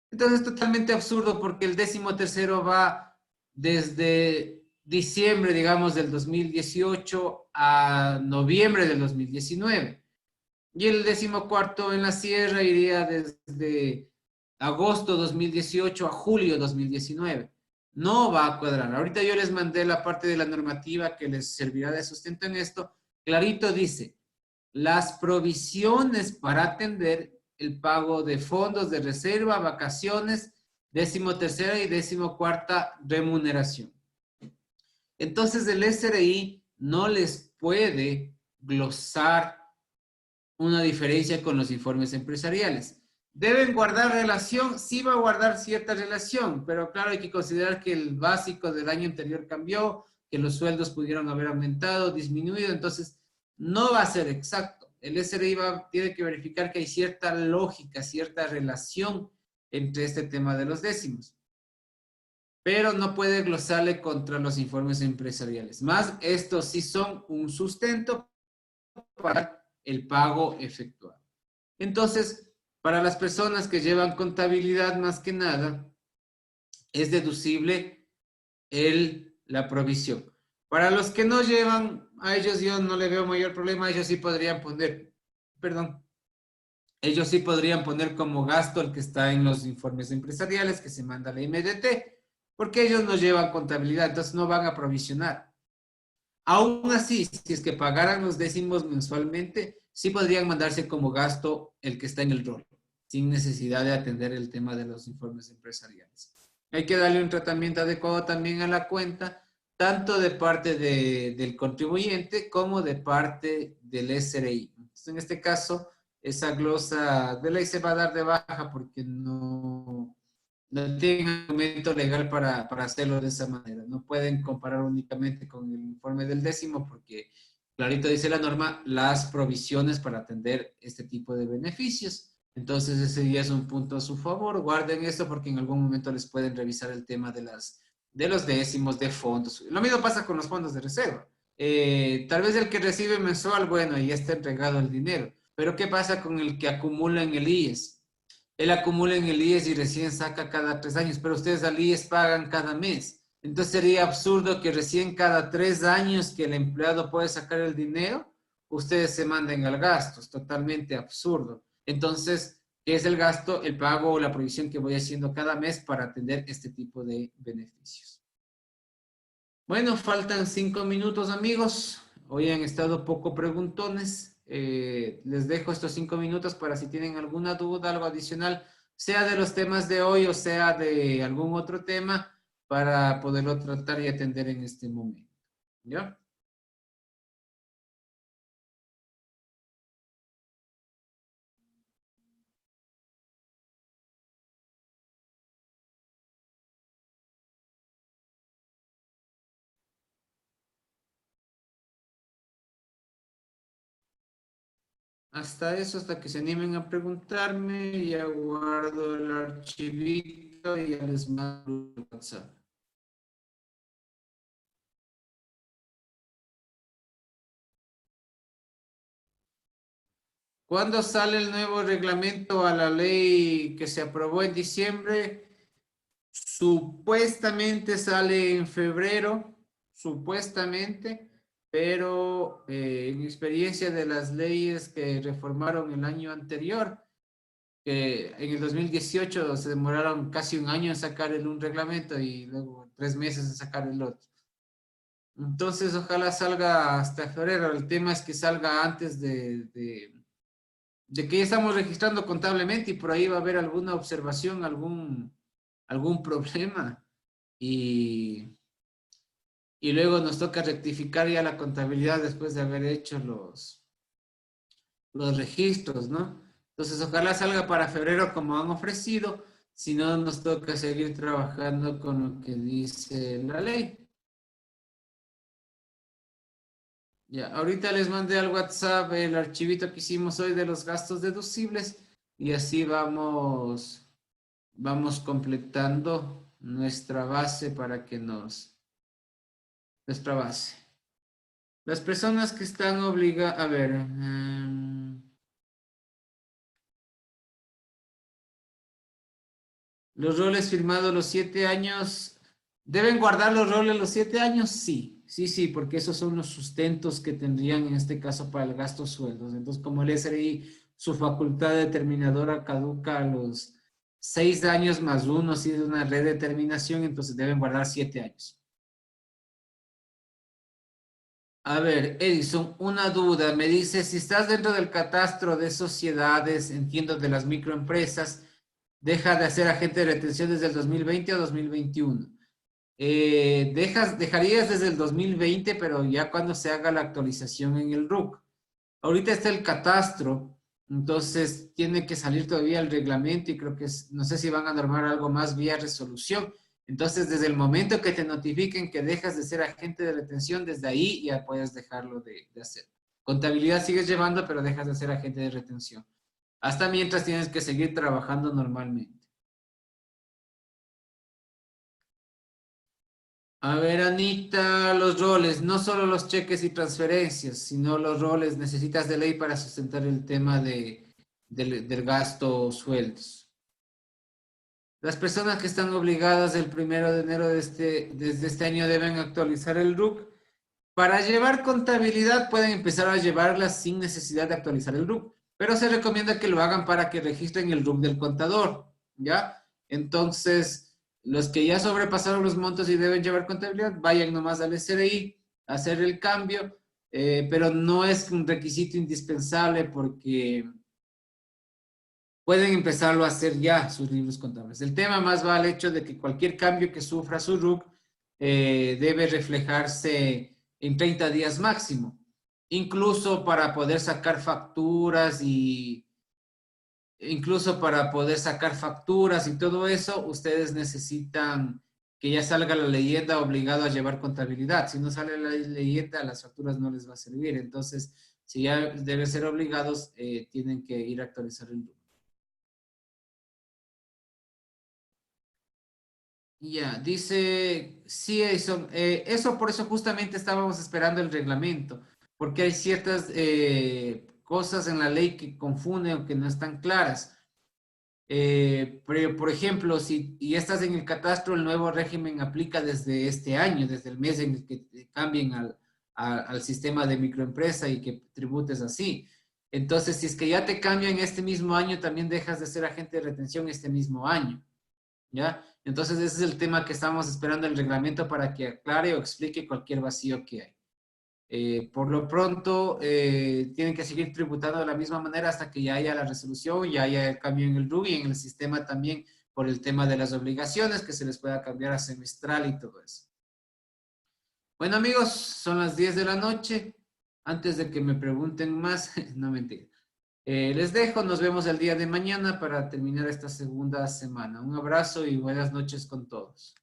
Entonces es totalmente absurdo porque el 13º va desde diciembre, digamos, del 2018 a noviembre del 2019. Y el 14º en la sierra iría desde agosto 2018 a julio 2019. No va a cuadrar. Ahorita yo les mandé la parte de la normativa que les servirá de sustento en esto. Clarito dice, las provisiones para atender el pago de fondos de reserva, vacaciones, 13ª y 14ª remuneración. Entonces el SRI no les puede glosar una diferencia con los informes empresariales. ¿Deben guardar relación? Sí va a guardar cierta relación, pero claro, hay que considerar que el básico del año anterior cambió, que los sueldos pudieron haber aumentado, disminuido, entonces no va a ser exacto. El SRI tiene que verificar que hay cierta lógica, cierta relación entre este tema de los décimos, pero no puede glosarle contra los informes empresariales. Más, estos sí son un sustento para el pago efectuado. Entonces, para las personas que llevan contabilidad más que nada, es deducible la provisión. Para los que no llevan, a ellos yo no le veo mayor problema, ellos sí podrían poner, ellos sí podrían poner como gasto el que está en los informes empresariales que se manda a la MDT, porque ellos no llevan contabilidad, entonces no van a provisionar. Aún así, si es que pagaran los décimos mensualmente, sí podrían mandarse como gasto el que está en el rol, sin necesidad de atender el tema de los informes empresariales. Hay que darle un tratamiento adecuado también a la cuenta, tanto de parte del contribuyente como de parte del SRI. Entonces, en este caso, esa glosa de ley se va a dar de baja porque no tienen argumento legal para hacerlo de esa manera. No pueden comparar únicamente con el informe del décimo porque clarito dice la norma las provisiones para atender este tipo de beneficios. Entonces ese ya es un punto a su favor. Guarden esto porque en algún momento les pueden revisar el tema de los décimos, de fondos. Lo mismo pasa con los fondos de reserva. Tal vez el que recibe mensual, bueno, ya está entregado el dinero. Pero ¿qué pasa con el que acumula en el IES? Él acumula en el IES y recién saca cada 3 años, pero ustedes al IES pagan cada mes. Entonces sería absurdo que recién cada 3 años que el empleado puede sacar el dinero, ustedes se manden al gasto. Es totalmente absurdo. Entonces, ¿qué es el gasto? El pago o la provisión que voy haciendo cada mes para atender este tipo de beneficios. Bueno, faltan 5 minutos, amigos. Hoy han estado poco preguntones. Les dejo estos 5 minutos para si tienen alguna duda, algo adicional, sea de los temas de hoy o sea de algún otro tema, para poderlo tratar y atender en este momento. ¿Ya? Hasta eso, hasta que se animen a preguntarme, ya guardo el archivito y ya les mando el WhatsApp. ¿Cuándo sale el nuevo reglamento a la ley que se aprobó en diciembre? Supuestamente sale en febrero, supuestamente, pero en experiencia de las leyes que reformaron el año anterior, que en el 2018 se demoraron casi un año en sacar un reglamento y luego 3 meses en sacar el otro. Entonces, ojalá salga hasta febrero. El tema es que salga antes de que ya estamos registrando contablemente y por ahí va a haber alguna observación, algún problema. Y, y luego nos toca rectificar ya la contabilidad después de haber hecho los registros, ¿no? Entonces, ojalá salga para febrero como han ofrecido, si no nos toca seguir trabajando con lo que dice la ley. Ya, ahorita les mandé al WhatsApp el archivito que hicimos hoy de los gastos deducibles y así vamos completando nuestra base para que nuestra base. Las personas que están obligadas, a ver, los roles firmados los 7 años, ¿deben guardar los roles los 7 años? Sí, sí, sí, porque esos son los sustentos que tendrían en este caso para el gasto sueldos. Entonces, como el SRI, su facultad determinadora caduca a los 6 años más uno, si es una redeterminación, entonces deben guardar 7 años. A ver, Edison, una duda. Me dice, si estás dentro del catastro de sociedades, entiendo de las microempresas, deja de hacer agente de retención desde el 2020 o 2021. Dejarías desde el 2020, pero ya cuando se haga la actualización en el RUC. Ahorita está el catastro, entonces tiene que salir todavía el reglamento y creo que no sé si van a normar algo más vía resolución. Entonces, desde el momento que te notifiquen que dejas de ser agente de retención, desde ahí ya puedes dejarlo de hacer. Contabilidad sigues llevando, pero dejas de ser agente de retención. Hasta mientras tienes que seguir trabajando normalmente. A ver, Anita, los roles, no solo los cheques y transferencias, sino los roles necesitas de ley para sustentar el tema del gasto sueldos. Las personas que están obligadas el 1 de enero desde este año deben actualizar el RUC. Para llevar contabilidad pueden empezar a llevarla sin necesidad de actualizar el RUC, pero se recomienda que lo hagan para que registren el RUC del contador, ¿ya? Entonces, los que ya sobrepasaron los montos y deben llevar contabilidad, vayan nomás al SRI hacer el cambio, pero no es un requisito indispensable porque pueden empezarlo a hacer ya sus libros contables. El tema más va al hecho de que cualquier cambio que sufra su RUC debe reflejarse en 30 días máximo, incluso para poder sacar facturas y todo eso, ustedes necesitan que ya salga la leyenda obligado a llevar contabilidad. Si no sale la leyenda, las facturas no les va a servir. Entonces, si ya deben ser obligados, tienen que ir a actualizar el RUC. Ya, dice, sí, eso por eso justamente estábamos esperando el reglamento, porque hay ciertas cosas en la ley que confunden o que no están claras. Por ejemplo, si y estás en el catastro, el nuevo régimen aplica desde este año, desde el mes en el que te cambien al sistema de microempresa y que tributes así. Entonces, si es que ya te cambian este mismo año, también dejas de ser agente de retención este mismo año. ¿Ya? Entonces ese es el tema que estamos esperando el reglamento para que aclare o explique cualquier vacío que hay. Por lo pronto, tienen que seguir tributando de la misma manera hasta que ya haya la resolución, ya haya el cambio en el RUG y en el sistema también por el tema de las obligaciones, que se les pueda cambiar a semestral y todo eso. Bueno amigos, son las 10 de la noche. Antes de que me pregunten más, no mentira. Les dejo, nos vemos el día de mañana para terminar esta segunda semana. Un abrazo y buenas noches con todos.